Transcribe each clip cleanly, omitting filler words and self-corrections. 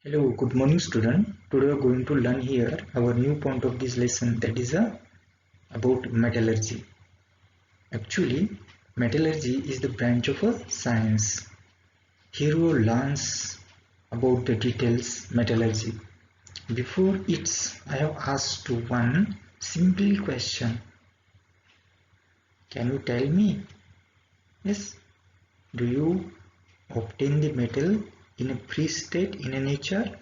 Hello, good morning student. Today we are going to learn here our new point of this lesson, that is about metallurgy. Actually, metallurgy is the branch of a science. Here we learn about the details metallurgy. Before it, I have asked one simple question. Can you tell me? Yes. Do you obtain the metal in a free state in a nature?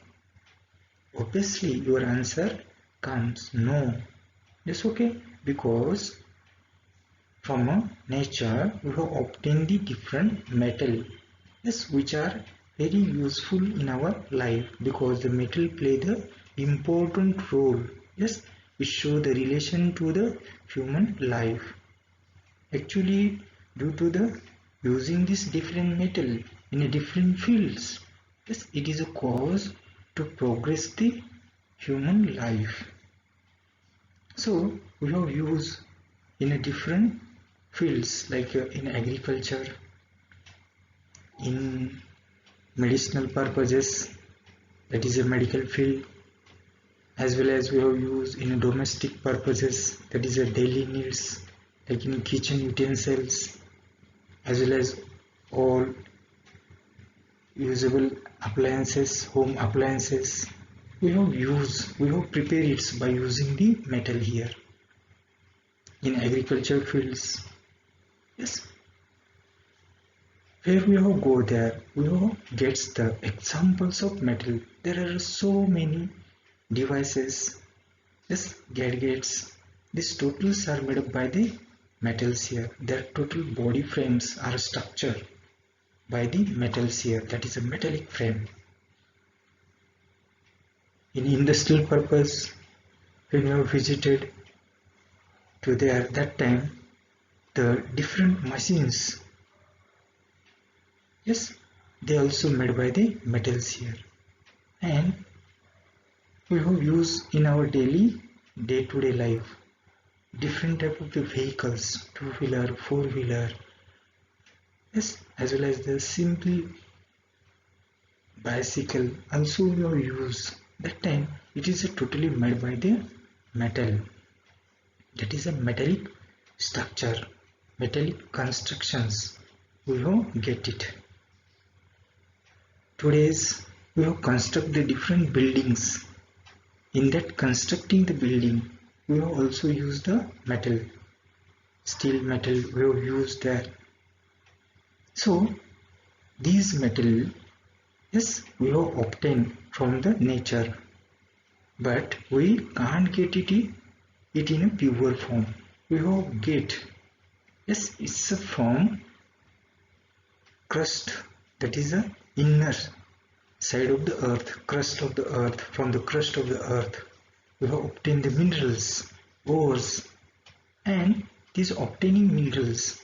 Obviously, your answer comes no. That's okay, because from a nature we have obtained the different metal, yes, which are very useful in our life, because the metal play the important role, yes, which show the relation to the human life. Actually, due to the using this different metal in a different fields, yes, it is a cause to progress the human life. So we have used in a different fields, like in agriculture, in medicinal purposes, that is a medical field, as well as we have used in domestic purposes, that is a daily needs, like in kitchen utensils, as well as all usable appliances, home appliances. We have prepared it by using the metal here in agriculture fields. Yes, where we have go there, we have gets the examples of metal. There are so many devices, yes, gadgets. These totals are made up by the metals here. Their total body frames are structured by the metals here. That is a metallic frame. In industrial purpose, when we have visited to there, that time the different machines, yes, they also made by the metals here. And we have used in our daily day-to-day life different type of the vehicles, two-wheeler, four-wheeler, yes, as well as the simple bicycle also we have used. That time it is totally made by the metal. That is a metallic structure, metallic constructions. We have get it. Today's we have construct the different buildings. In that constructing the building, we have also used the metal, steel metal we have used there. So these metal, yes, we have obtained from the nature, but we can't get it in a pure form. We have get, yes, it's a from crust, that is the inner side of the earth, crust of the earth. From the crust of the earth we have obtained the minerals, ores, and these obtaining minerals,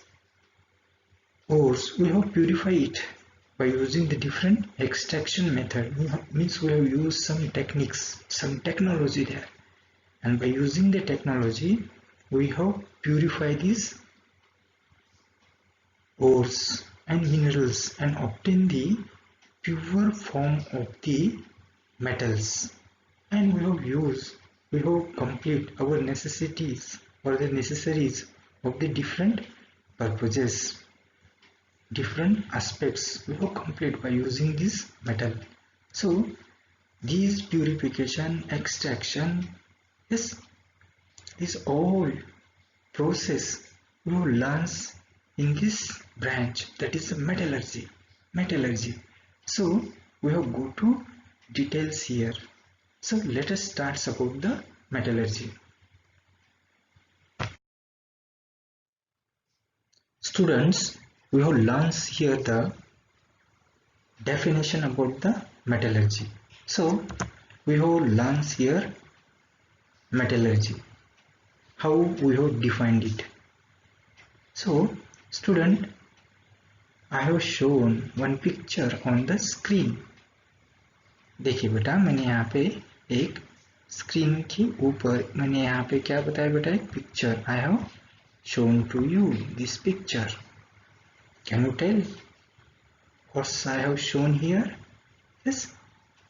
ores, we have purified it by using the different extraction method. Means we have used some techniques, some technology there, and by using the technology we have purified these ores and minerals and obtain the pure form of the metals. And we have complete our necessities or the necessaries of the different purposes, different aspects we have complete by using this metal. So these purification, extraction, yes, is all process we have learned in this branch, that is metallurgy. So we have go to details here. So let us start about the metallurgy. Students, we have learned here the definition about the metallurgy. So we have learned here metallurgy, how we have defined it. So student, I have shown one picture on the screen. देखिए बेटा, मैंने यहाँ पे एक screen के ऊपर मैंने यहाँ पे क्या बताया बेटा, एक picture I have shown to you this picture. Can you tell what I have shown here? Yes,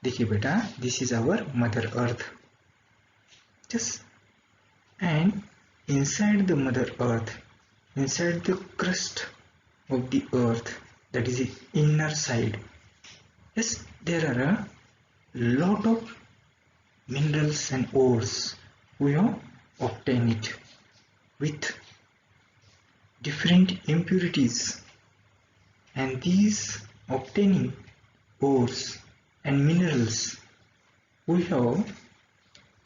देखिए बेटा, this is our mother earth, just and inside the mother earth, inside the crust of the earth, that is the inner side, yes, there are a lot of minerals and ores we have obtained it with different impurities, and these obtaining ores and minerals we have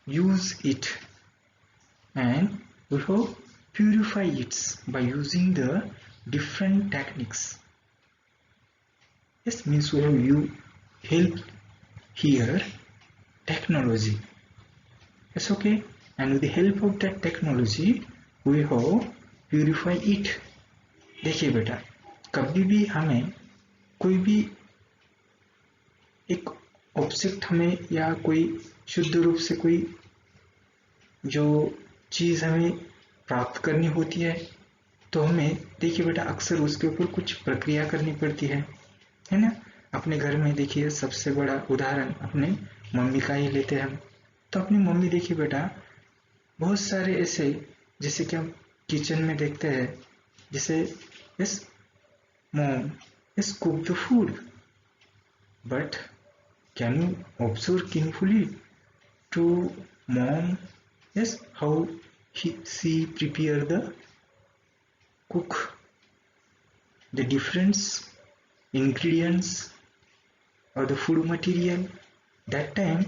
used it and we have purify it by using the different techniques. Yes, means we have you help here technology. Yes, okay, and with the help of that technology we have purify it. देखिए बेटा, कभी भी हमें कोई भी एक object हमें या कोई शुद्ध रूप से कोई जो चीज हमें प्राप्त करनी होती है, तो हमें देखिए बेटा अक्सर उसके ऊपर कुछ प्रक्रिया करनी पड़ती है ना। अपने घर में देखिए सबसे बड़ा उदाहरण अपने मम्मी का ही लेते हैं हम। तो अपनी मम्मी देखिए बेटा बहुत सारे ऐसे, जैसे कि हम किचन में देखते हैं, जैसे yes mom yes cook the food, but can you observe carefully to mom yes how she prepare the cook the different ingredients or the food material. That time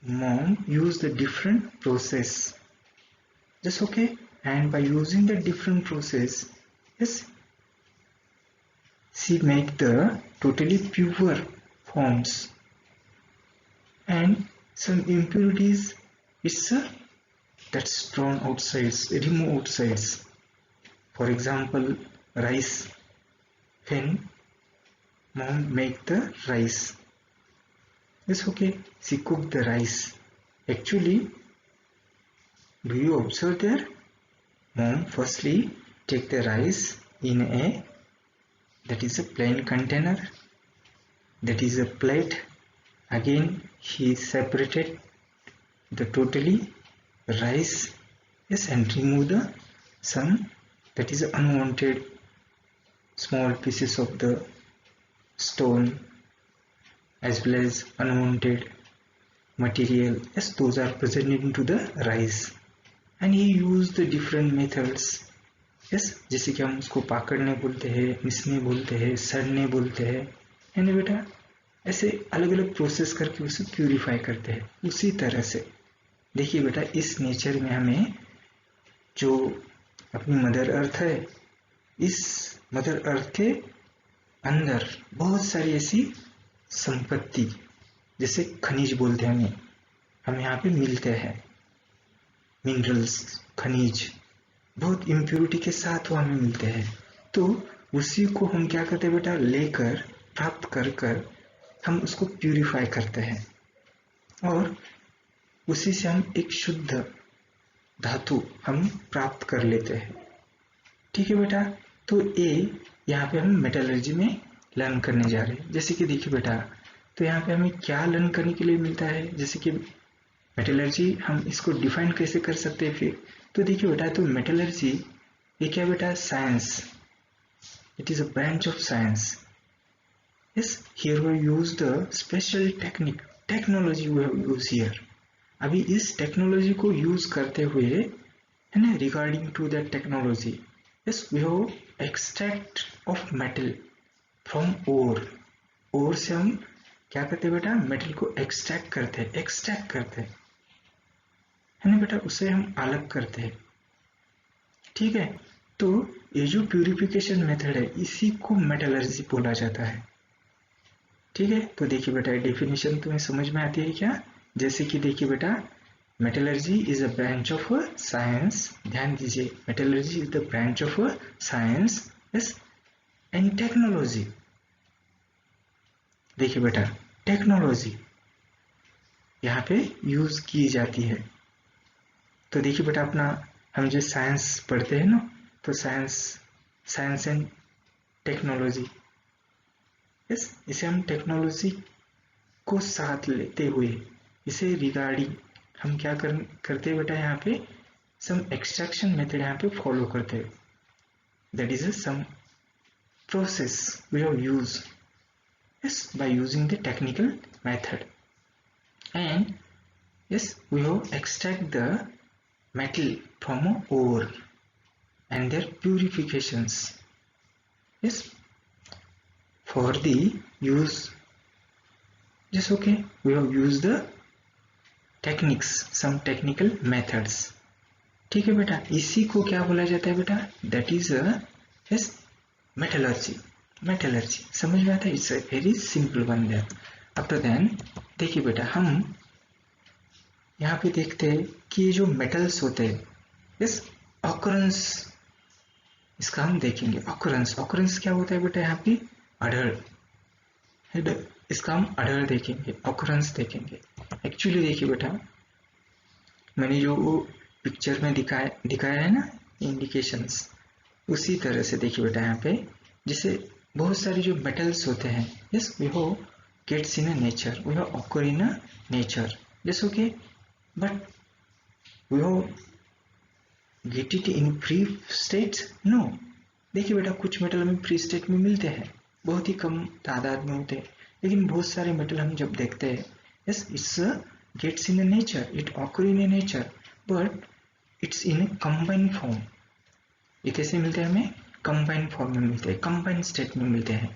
mom used the different process, just okay, and by using the different process, yes, she make the totally pure forms, and some impurities it's that's thrown outsides, remove outsides. For example, rice, when mom make the rice, it's okay, she cook the rice. Actually, do you observe there? Mom firstly take the rice in a, that is a plain container, that is a plate. Again he separated the totally rice, yes, and remove the some that is unwanted small pieces of the stone as well as unwanted material, yes, those are present into the rice, and he used the different methods, yes, जैसे कि हम उसको पाकड़ने बोलते हैं, मिसने बोलते हैं, सड़ने बोलते हैं, है ना बेटा, ऐसे अलग अलग प्रोसेस करके उसे प्यूरिफाई करते हैं। उसी तरह से देखिए बेटा इस नेचर में हमें जो अपनी मदर अर्थ है, इस मदर अर्थ के अंदर बहुत सारी ऐसी संपत्ति, जैसे खनिज बोलते हैं हमें यहाँ पे मिलते हैं, मिनरल्स, खनिज बहुत इम्प्योरिटी के साथ वो हमें मिलते हैं। तो उसी को हम क्या करते हैं बेटा, लेकर प्राप्त कर कर हम उसको प्यूरिफाई करते हैं और उसी से हम एक शुद्ध धातु हम प्राप्त कर लेते हैं। ठीक है बेटा, तो ये यहाँ पे हम मेटलर्जी में लर्न करने जा रहे हैं। जैसे कि देखिए बेटा, तो यहाँ पे हमें क्या लर्न करने के लिए मिलता है, जैसे कि मेटलर्जी हम इसको डिफाइन कैसे कर सकते हैं फिर। तो देखिए बेटा, तो मेटलर्जी ये क्या बेटा, science, it is a branch of science. Yes, here we use the special technique, technology we have used here. अभी इस टेक्नोलॉजी को यूज करते हुए है ना, regarding to that technology, yes, we have extract of metal from ore. Ore से हम क्या करते हैं बेटा, मेटल को एक्सट्रैक्ट करते हैं, है ना बेटा, उसे हम अलग करते हैं। ठीक है, तो ये जो प्यूरिफिकेशन मेथड है इसी को मेटलर्जी बोला जाता है। ठीक है, तो देखिए बेटा डेफिनेशन तुम्हें समझ में आती है क्या। जैसे कि देखिए बेटा, metallurgy is a branch of science, ध्यान दीजिए, metallurgy is the branch of science, yes, and technology. देखिए बेटा टेक्नोलॉजी यहाँ पे यूज की जाती है। तो देखिए बेटा अपना हम जो साइंस पढ़ते हैं ना, तो साइंस एंड टेक्नोलॉजी, यस, इसे हम टेक्नोलॉजी को साथ लेते हुए, इसे रिगार्डिंग हम क्या करते हैं बेटा, यहाँ पे सम एक्सट्रैक्शन मेथड यहाँ पे फॉलो करते हैं. That is some process we have use, yes, by using the technical method. And yes, we have extract the metal from ore and their purifications. Yes, for the use, yes, okay, we have used the techniques, some technical methods. ठीक है बेटा, इसी को क्या बोला जाता है बेटा, that is yes metallurgy. Metallurgy समझ में आता है, it's a very simple one there. After then देखिए बेटा, हम यहाँ पे देखते हैं कि ये जो मेटल्स होते हैं, यस, ऑकरेंस, इसका हम देखेंगे. ऑकरेंस, ऑकरेंस क्या होता है बेटा, यहाँ पे अडर, इसका हम अडर देखेंगे, ऑकरेंस देखेंगे. एक्चुअली देखिए बेटा, मैंने जो पिक्चर में दिखाया है ना इंडिकेशंस, उसी तरह से देखिए बेटा यहाँ पे, जैसे बहुत सारे जो मेटल्स होते हैं, yes, we have gets in a nature, we have occur in a nature, yes, okay, but we have get it in free state, no. देखिए बेटा, कुछ मेटल हमें फ्री स्टेट में मिलते हैं, बहुत ही कम तादाद में होते हैं, लेकिन बहुत सारे मेटल हम जब देखते हैं, yes, it's gets in a nature, it occur in a nature, but it's in a combined form. ये कैसे मिलते हैं हमें, कंबाइंड फॉर्म में मिलते हैं, कंबाइंड स्टेट में मिलते हैं.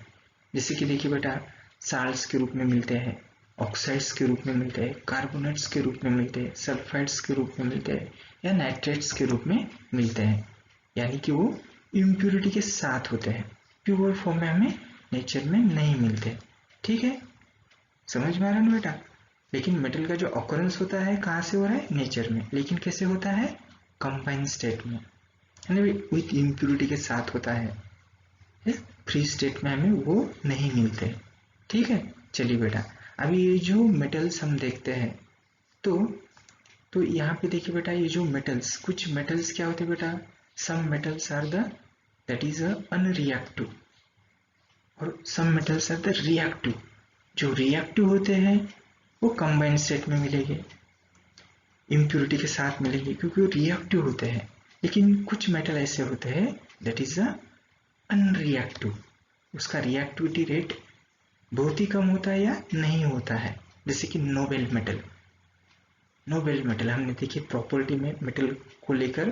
जैसे कि देखिए बेटा, साल्ट्स के रूप में मिलते हैं, ऑक्साइड्स के रूप में मिलते हैं, कार्बोनेट्स के रूप में मिलते हैं, सल्फाइड्स के रूप में मिलते हैं, या नाइट्रेट्स के रूप में मिलते हैं. यानी कि वो इम्प्योरिटी के साथ होते हैं, प्योर फॉर्म में हमें नेचर में नहीं मिलते. ठीक है, समझ में आ रहा है ना बेटा. लेकिन मेटल का जो ऑकरेंस होता है कहाँ से हो रहा है, नेचर में, लेकिन कैसे होता है, कंबाइंड स्टेट में, विथ इम्प्योरिटी के साथ होता है. फ्री स्टेट में हमें वो नहीं मिलते. ठीक है, चलिए बेटा, अभी ये जो मेटल्स हम देखते हैं, तो यहाँ पे देखिए बेटा, ये जो मेटल्स, कुछ मेटल्स क्या होते हैं बेटा, some metals are the that is unreactive, और some metals are the reactive. जो रिएक्टिव होते हैं वो कंबाइंड स्टेट में मिलेंगे, इम्प्योरिटी के साथ मिलेंगे, क्योंकि वो रिएक्टिव होते हैं. लेकिन कुछ मेटल ऐसे होते हैं दैट इज अनरिएक्टिव, उसका रिएक्टिविटी रेट बहुत ही कम होता है या नहीं होता है. जैसे कि नोबेल मेटल, नोबेल मेटल हमने देखिए प्रॉपर्टी में मेटल को लेकर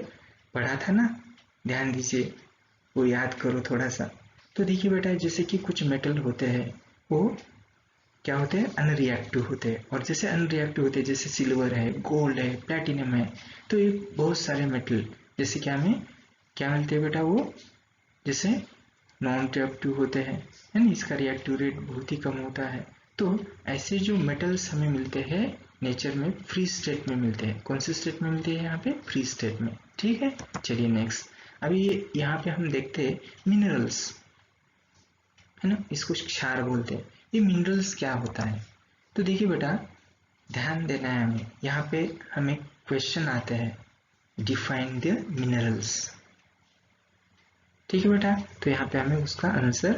पढ़ा था ना, ध्यान दीजिए, वो याद करो थोड़ा सा. तो देखिए बेटा, जैसे कि कुछ मेटल होते हैं वो क्या होते हैं, अनरिएक्टिव होते हैं, और जैसे अनरिएक्टिव होते हैं, जैसे सिल्वर है, गोल्ड है, प्लैटिनम है, तो ये बहुत सारे मेटल जैसे क्या हमें क्या मिलते हैं बेटा, वो जैसे नॉन रिएक्टिव होते हैं, है ना, इसका रिएक्टिव रेट बहुत ही कम होता है. तो ऐसे जो मेटल्स हमें मिलते हैं नेचर में, फ्री स्टेट में मिलते हैं. कौन से स्टेट में मिलते हैं, यहाँ पे फ्री स्टेट में. ठीक है, चलिए नेक्स्ट. अभी यहाँ पे हम देखते हैं मिनरल्स, है ना, इसको क्षार बोलते हैं. ये मिनरल्स क्या होता है, तो देखिए बेटा, ध्यान देना है हमें. यहाँ पे हमें क्वेश्चन आते हैं, डिफाइन द मिनरल्स. ठीक है बेटा, तो यहाँ पे हमें उसका आंसर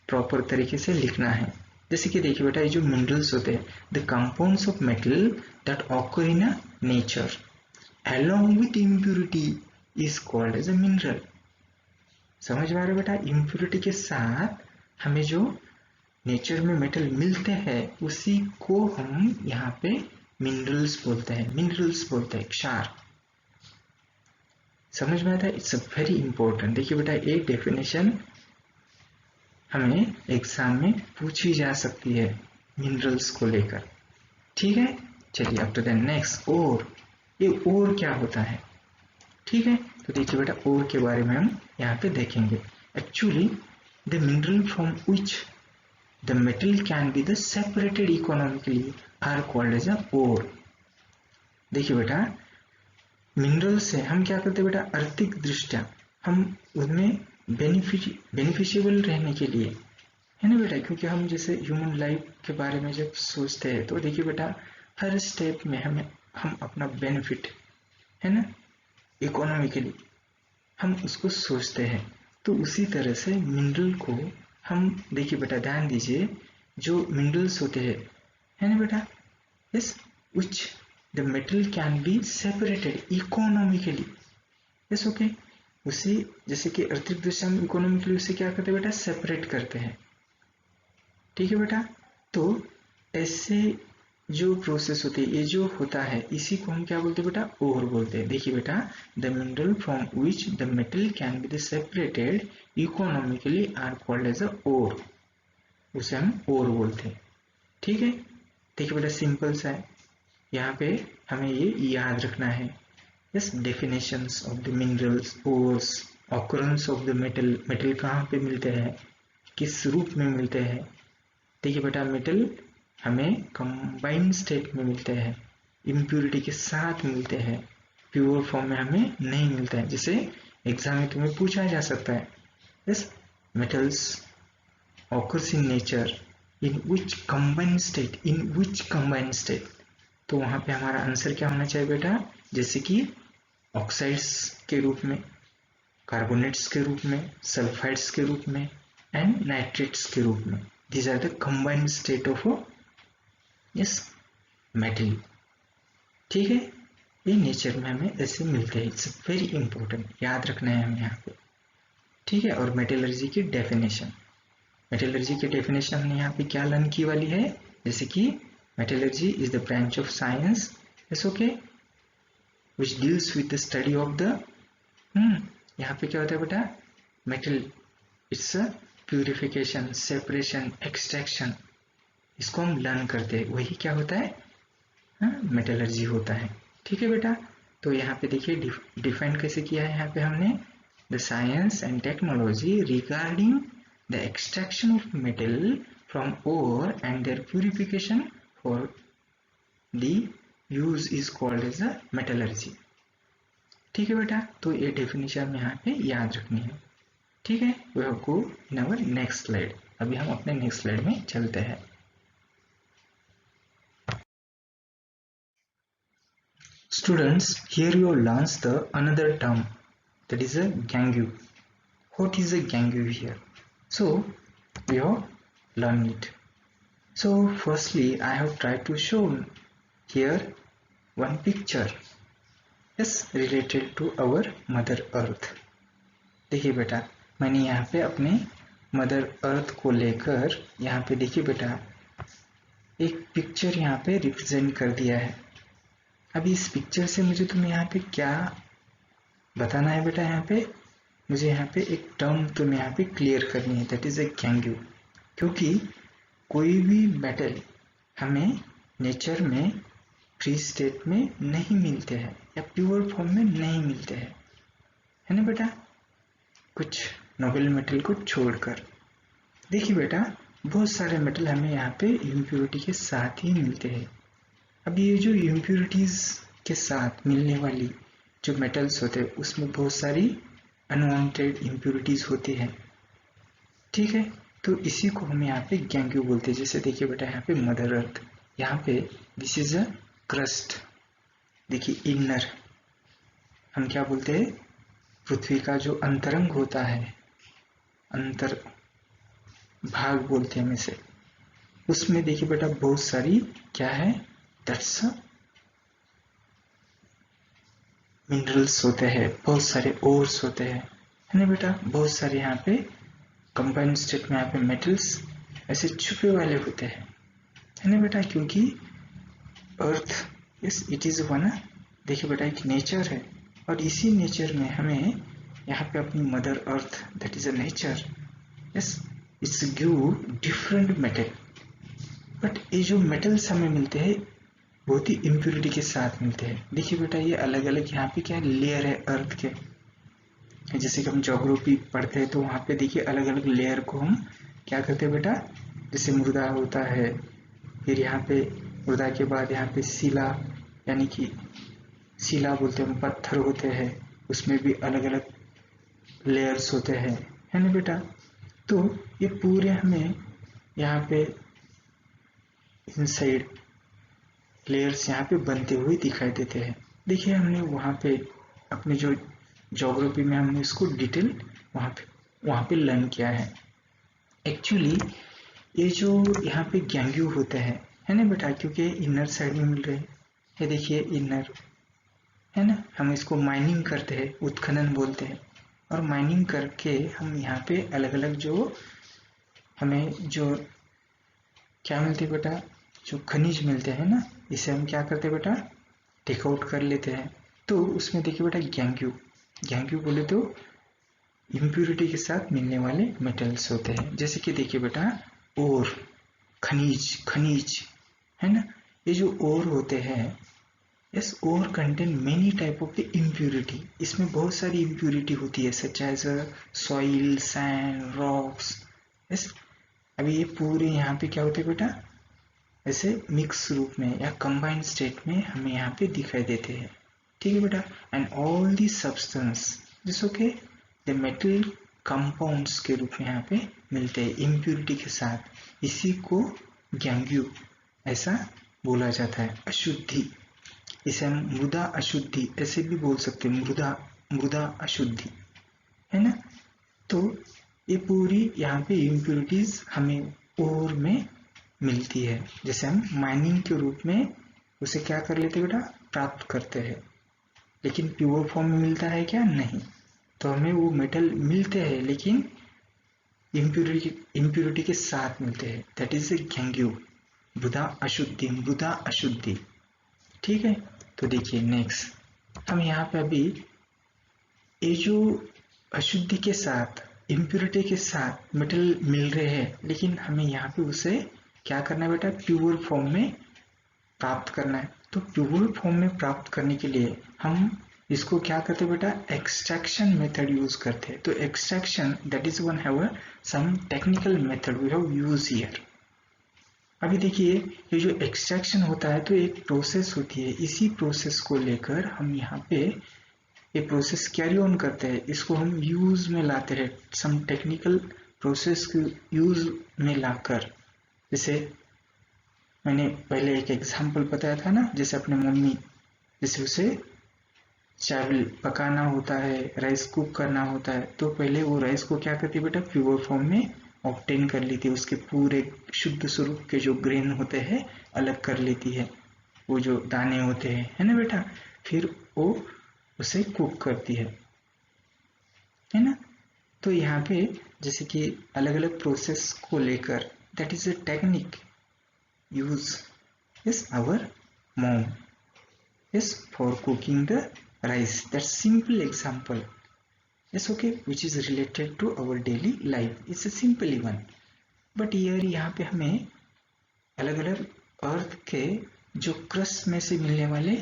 प्रॉपर तरीके से लिखना है. जैसे कि देखिए बेटा, ये जो मिनरल्स होते हैं, the compounds of metal that occur in a nature along with impurity is called as a mineral. समझ में आ रहा है बेटा, इम्प्योरिटी के साथ हमें जो नेचर में मेटल मिलते हैं उसी को हम यहाँ पे मिनरल्स बोलते हैं, मिनरल्स बोलते हैं, क्षार. समझ में आता है, इट्स अ वेरी इंपॉर्टेंट. देखिए बेटा, एक डेफिनेशन हमें एग्जाम में पूछी जा सकती है मिनरल्स को लेकर. ठीक है, चलिए आफ्टर दैट नेक्स्ट ओर. ये ओर क्या होता है, ठीक है, तो देखिए बेटा, ओर के बारे में हम यहाँ पे देखेंगे. Actually the mineral from which the metal can be the separated economically are called as a ore. देखिए बेटा, मिनरल से हम क्या करते हैं बेटा, आर्थिक दृष्टया हम उनमें बेनिफिशियबल रहने के लिए, है ना बेटा, क्योंकि हम जैसे ह्यूमन लाइफ के बारे में जब सोचते हैं तो देखिए बेटा, हर स्टेप में हम अपना बेनिफिट, है ना, इकोनॉमिकली हम उसको सोचते हैं. तो उसी तरह से मिनरल को हम देखिए बेटा, ध्यान दीजिए, जो मिनरल्स होते हैं, है ना बेटा? Yes, which the metal can be separated economically. Yes, okay. उसी जैसे कि आर्थिक दृष्टि हम इकोनॉमिकली उसे क्या करते हैं बेटा? सेपरेट करते हैं। ठीक है बेटा? तो ऐसे जो प्रोसेस होती है, ये जो होता है, इसी को हम क्या बोलते हैं बेटा? ओर बोलते हैं। देखिए बेटा, the mineral from which the metal can be separated economically are called as a ore, उसे हम ओर बोलते हैं। ठीक है? देखिए बेटा, सिंपल सा है, यहाँ पे हमें ये याद रखना है। Yes, definitions of the minerals, ores, occurrence of the metal, metal कहाँ पे मिलते हैं, किस रूप में मिलते हैं। देखिए बेटा, मेटल हमें कंबाइंड स्टेट में मिलते हैं, इम्प्योरिटी के साथ मिलते हैं, प्योर फॉर्म में हमें नहीं मिलता है, जिसे एग्जाम में तुम्हें पूछा जा सकता है। Yes, metals occurs in nature in which combined state, in which combined state. तो वहां पे हमारा आंसर क्या होना चाहिए बेटा? जैसे कि ऑक्साइड्स के रूप में, कार्बोनेट्स के रूप में, सल्फाइड्स के रूप में एंड नाइट्रेट्स के रूप में। These are the combined state of yes metal। ठीक है? ये नेचर में हमें ऐसे मिलते हैं। इट्स वेरी इंपॉर्टेंट, याद रखना है हमें यहाँ पे। ठीक है? और मेटलर्जी की डेफिनेशन, मेटलर्जी की डेफिनेशन हमने यहाँ पे क्या लर्न की वाली है? जैसे कि metallurgy is the branch of science, yes okay, which deals with the study of the यहाँ पे क्या होता है बेटा? Metal, it's purification, separation, extraction, इसको हम लर्न करते हैं, वही क्या होता है? मेटलर्जी होता है। ठीक है बेटा? तो यहाँ पे देखिए डिफाइन कैसे किया है यहाँ पे हमने, the science and technology regarding the extraction of metal from ore and their purification for the use is called as a metallurgy. ठीक है बेटा? तो ये डेफिनेशन यहाँ पे याद रखनी है। ठीक है? We have go in our next slide. अभी हम अपने नेक्स्ट स्लाइड में चलते हैं। Students, here you learn the another term, that is a gangue. What is a gangue here? So we have learned it. So firstly, I have tried to show here one picture, yes, related to our Mother Earth. देखिए बेटा, मैंने यहाँ पे अपने mother earth को लेकर यहाँ पे देखिए बेटा एक पिक्चर यहाँ पे रिप्रेजेंट कर दिया है। अभी इस पिक्चर से मुझे तुम्हें यहाँ पे क्या बताना है बेटा? यहाँ पे मुझे यहाँ पे एक टर्म तुम्हें यहाँ पे क्लियर करनी है, दैट इज ए गैंग्यू। क्योंकि कोई भी मेटल हमें नेचर में फ्री स्टेट में नहीं मिलते हैं या प्योर फॉर्म में नहीं मिलते हैं, है ना बेटा? कुछ नोबल मेटल को छोड़कर। देखिए बेटा, बहुत सारे मेटल हमें यहाँ पे इम्प्योरिटी के साथ ही मिलते हैं। अब ये जो इम्प्योरिटीज के साथ मिलने वाली जो मेटल्स होते हैं, उसमें बहुत सारी अनवांटेड इम्प्योरिटीज होती है। ठीक है? तो इसी को हम यहाँ पे गैंग्यू बोलते हैं। जैसे देखिए बेटा, यहाँ पे मदर अर्थ, यहाँ पे दिस इज अ क्रस्ट। देखिए इनर, हम क्या बोलते हैं? पृथ्वी का जो अंतरंग होता है, अंतर भाग बोलते हैं हम इसे, उसमें देखिए बेटा बहुत सारी क्या है? दैट्स मिनरल्स होते हैं, बहुत सारे ओर्स होते हैं, है ना बेटा? बहुत सारे यहाँ पे कंबाइंड स्टेट में यहाँ पे मेटल्स ऐसे छुपे वाले होते हैं, है ना बेटा? क्योंकि अर्थ, यस, इट इज वन, देखिए बेटा, एक नेचर है, और इसी नेचर में हमें यहाँ पे अपनी mother earth, that is a nature, yes, it's give different metal. But ये जो मेटल्स हमें मिलते हैं बहुत ही इम्प्योरिटी के साथ मिलते हैं। देखिए बेटा, ये अलग अलग यहाँ पे क्या लेयर है अर्थ के। जैसे कि हम ज्योग्राफी पढ़ते हैं तो वहाँ पे देखिए अलग अलग लेयर को हम क्या करते हैं बेटा? जैसे मृदा होता है, फिर यहाँ पे मृदा के बाद यहाँ पे शिला, यानी कि शिला बोलते हैं, पत्थर होते हैं, उसमें भी अलग अलग लेयर्स होते हैं, है ना बेटा? तो ये पूरे हमें यहाँ पे इनसाइड लेयर्स यहाँ पे बनते हुए दिखाई देते हैं। देखिए, हमने वहाँ पे अपने जो ज्योग्राफी में हमने इसको डिटेल वहाँ पे लर्न किया है। एक्चुअली ये जो यहाँ पे गैंग्यू होते हैं, है ना बेटा, क्योंकि इनर साइड में मिल रहे हैं। ये देखिए इनर, है ना। हम इसको माइनिंग करते हैं, उत्खनन बोलते हैं। और माइनिंग करके हम यहाँ पे अलग अलग जो हमें जो क्या मिलती है बेटा, जो खनिज मिलते हैं ना, इसे हम क्या करते हैं बेटा, टेक आउट कर लेते हैं। तो उसमें देखिए बेटा गैंग्यू, गैंग्यू बोले तो इम्प्यूरिटी के साथ मिलने वाले मेटल्स होते हैं। जैसे कि देखिए बेटा ओर, खनिज, खनिज, है ना। ये जो ओर होते हैं, yes, ore contain many type of the impurity. इसमें बहुत सारी इम्प्यूरिटी होती है, such as soil, sand, rocks. Yes, अभी ये पूरे यहाँ पे क्या होते हैं बेटा, ऐसे मिक्स रूप में या कंबाइंड स्टेट में हमें यहाँ पे दिखाई देते हैं। ठीक है बेटा। एंड ऑल दी सब्सटेंस जैसे के द मेटल कंपाउंड्स के रूप में यहाँ पे मिलते हैं इम्प्यूरिटी के साथ। इसी को गैंग्यू ऐसा बोला जाता है, अशुद्धि। इसे हम मृदा अशुद्धि ऐसे भी बोल सकते हैं, मृदा, मृदा अशुद्धि, है ना। तो ये पूरी यहाँ पे इम्प्यूरिटीज हमें ओर में मिलती है। जैसे हम माइनिंग के रूप में उसे क्या कर लेते हैं बेटा, प्राप्त करते हैं। लेकिन प्योर फॉर्म में मिलता है क्या, नहीं। तो हमें वो मेटल मिलते हैं लेकिन इम्प्यूरिटी के साथ मिलते हैं। दैट इज ए गैंग्यू, मृदा अशुद्धि, मृदा अशुद्धि। ठीक है। तो देखिए नेक्स्ट हम यहाँ पे अभी ये जो अशुद्धि के साथ, इम्प्यूरिटी के साथ मेटल मिल रहे हैं, लेकिन हमें यहाँ पे उसे क्या करना है बेटा, प्योर फॉर्म में प्राप्त करना है। तो प्योर फॉर्म में प्राप्त करने के लिए हम इसको क्या करते हैं बेटा, एक्सट्रैक्शन मेथड यूज करते हैं। तो extraction that is one have some technical method we have use here. अभी देखिए ये जो एक्सट्रैक्शन होता है तो एक प्रोसेस होती है, इसी प्रोसेस को लेकर हम यहाँ पे ये प्रोसेस कैरी ऑन करते हैं, इसको हम यूज में लाते हैं, सम टेक्निकल प्रोसेस को यूज में लाकर। जैसे मैंने पहले एक एग्जांपल बताया था ना, जैसे अपने मम्मी, जैसे उसे चावल पकाना होता है, राइस कुक करना होता है, तो पहले वो राइस को क्या करती है बेटा, प्योर फॉर्म में ऑब्टेन कर लेती है, उसके पूरे शुद्ध स्वरूप के जो ग्रेन होते हैं अलग कर लेती है, वो जो दाने होते हैं, है ना बेटा। फिर वो उसे कुक करती है ना। तो यहाँ पे जैसे कि अलग अलग प्रोसेस को लेकर, that is a technique use is our mom is for cooking the rice. That's simple example. Yes, okay, which is related to our daily life. It's a simple one. But here यहाँ पे हमें अलग अलग अर्थ के जो crust में से मिलने वाले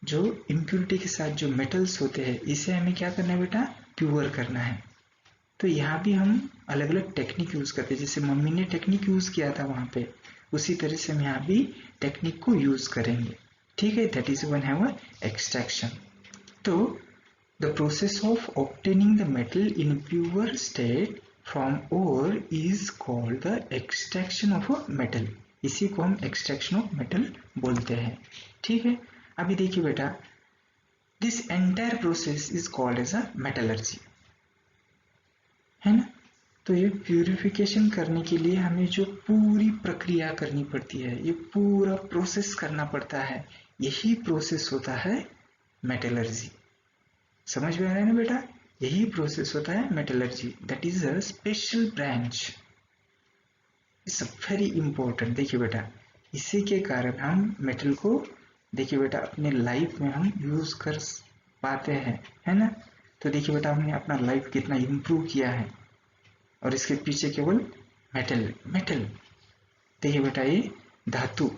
जो इम्प्यूरिटी के साथ जो मेटल्स होते हैं, इसे हमें क्या करना है बेटा, प्योर करना है। तो यहाँ भी हम अलग अलग टेक्निक यूज करते हैं, जैसे मम्मी ने टेक्निक यूज किया था वहां पे, उसी तरह से हम यहाँ भी टेक्निक को यूज करेंगे। ठीक है, that is one have extraction. तो the process of obtaining the metal in pure state from ore is called the extraction of a metal. इसी को हम एक्सट्रैक्शन ऑफ मेटल बोलते हैं। ठीक है। अभी देखिए बेटा, this entire process is called as a metallurgy, है ना। तो ये प्यूरिफिकेशन करने के लिए हमें जो पूरी प्रक्रिया करनी पड़ती है, ये पूरा प्रोसेस करना पड़ता है, यही प्रोसेस होता है मेटलर्जी। समझ में आ रहा है ना बेटा, यही प्रोसेस होता है metallurgy. That is a special branch, it's very important. देखिए बेटा, इसी के कारण हम मेटल को, देखिए बेटा, अपने लाइफ में हम यूज कर पाते हैं, है ना। तो देखिए बेटा, हमने अपना लाइफ कितना इंप्रूव किया है, और इसके पीछे केवल मेटल, मेटल। देखिए बेटा, ये धातु,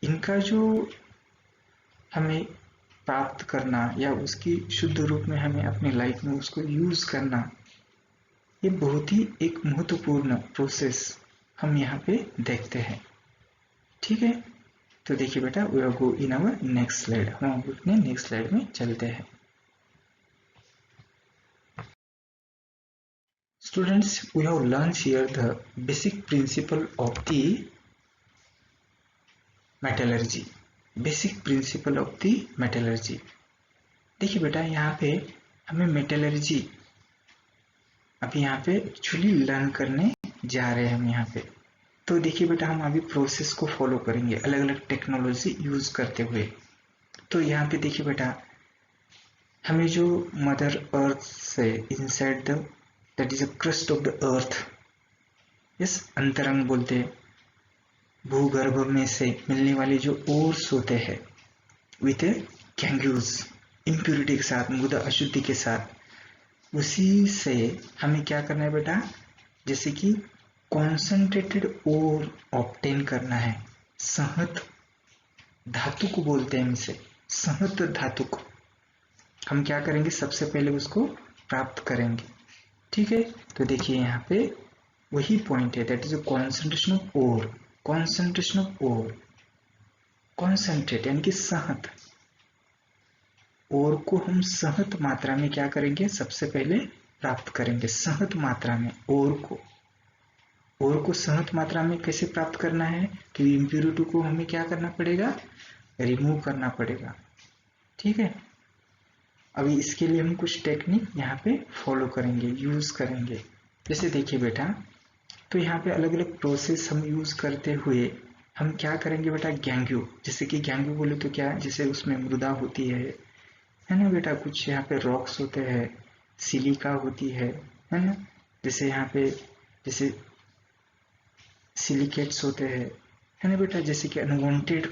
इनका जो हमें प्राप्त करना या उसकी शुद्ध रूप में हमें अपनी लाइफ में उसको यूज करना, ये बहुत ही एक महत्वपूर्ण प्रोसेस हम यहाँ पे देखते हैं। ठीक है। तो देखिए बेटा, we will go in our next slide. हम अपने नेक्स्ट स्लाइड में चलते हैं। Students, we have learned here the basic principle of the metallurgy. Basic principle of the metallurgy. देखिए बेटा, यहाँ पे हमें मेटलर्जी अभी यहाँ पे एक्चुअली लर्न करने जा रहे हैं हम यहाँ पे। तो देखिए बेटा, हम अभी प्रोसेस को फॉलो करेंगे अलग अलग टेक्नोलॉजी यूज करते हुए। तो यहाँ पे देखिए बेटा, हमें जो मदर अर्थ से inside the that is a crust of the earth, yes, अंतरंग बोलते हैं, भूगर्भ में से मिलने वाले जो ओर्स होते हैं विथ गैंग्यूज, इम्प्यूरिटी के साथ, मृदा अशुद्धि के साथ, उसी से हमें क्या करना है बेटा, जैसे कि कॉन्सेंट्रेटेड ओर ऑब्टेन करना है। सहत धातु को बोलते हैं हम इसे, सहत धातु को हम क्या करेंगे, सबसे पहले उसको प्राप्त करेंगे। ठीक है, तो देखिए यहाँ पे वही पॉइंट है, that is a concentration of ore. Concentration of ore, concentrate यानी कि सहत, ओर को हम सहत मात्रा में क्या करेंगे, सबसे पहले प्राप्त करेंगे। सहत मात्रा में ओर को सहत मात्रा में कैसे प्राप्त करना है, तो इम्प्यूरिटी को हमें क्या करना पड़ेगा, रिमूव करना पड़ेगा। ठीक है, अभी इसके लिए हम कुछ टेक्निक यहाँ पे फॉलो करेंगे, यूज करेंगे। जैसे देखिए बेटा, तो यहाँ पे अलग अलग प्रोसेस हम यूज करते हुए हम क्या करेंगे बेटा, गैंग्यू, जैसे कि गैंग्यू बोले तो क्या, जैसे उसमें मृदा होती है ना बेटा, कुछ यहाँ पे रॉक्स होते हैं, सिलिका होती है ना, जैसे यहाँ पे जैसे सिलिकेट्स होते हैं, है ना बेटा, जैसे कि अनवांटेड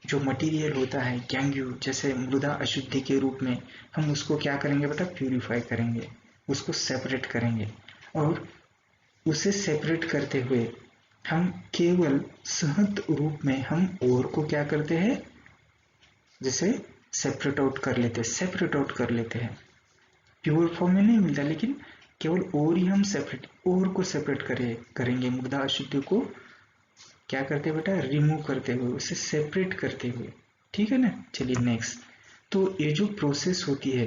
जो मटेरियल होता है गैंग्यू, जैसे मृदा अशुद्धि के रूप में, हम उसको क्या करेंगे बेटा, प्यूरिफाई करेंगे, उसको सेपरेट करेंगे। और उसे सेपरेट करते हुए हम केवल सहत रूप में हम ओर को क्या करते हैं, जैसे सेपरेट आउट कर लेते हैं। प्योर फॉर्म में नहीं मिलता, लेकिन केवल ओर ही हम ओर को सेपरेट करेंगे, मृदा अशुद्धि को क्या करते बेटा, रिमूव करते हुए, उसे सेपरेट करते हुए। ठीक है ना, चलिए नेक्स्ट। तो ये जो प्रोसेस होती है,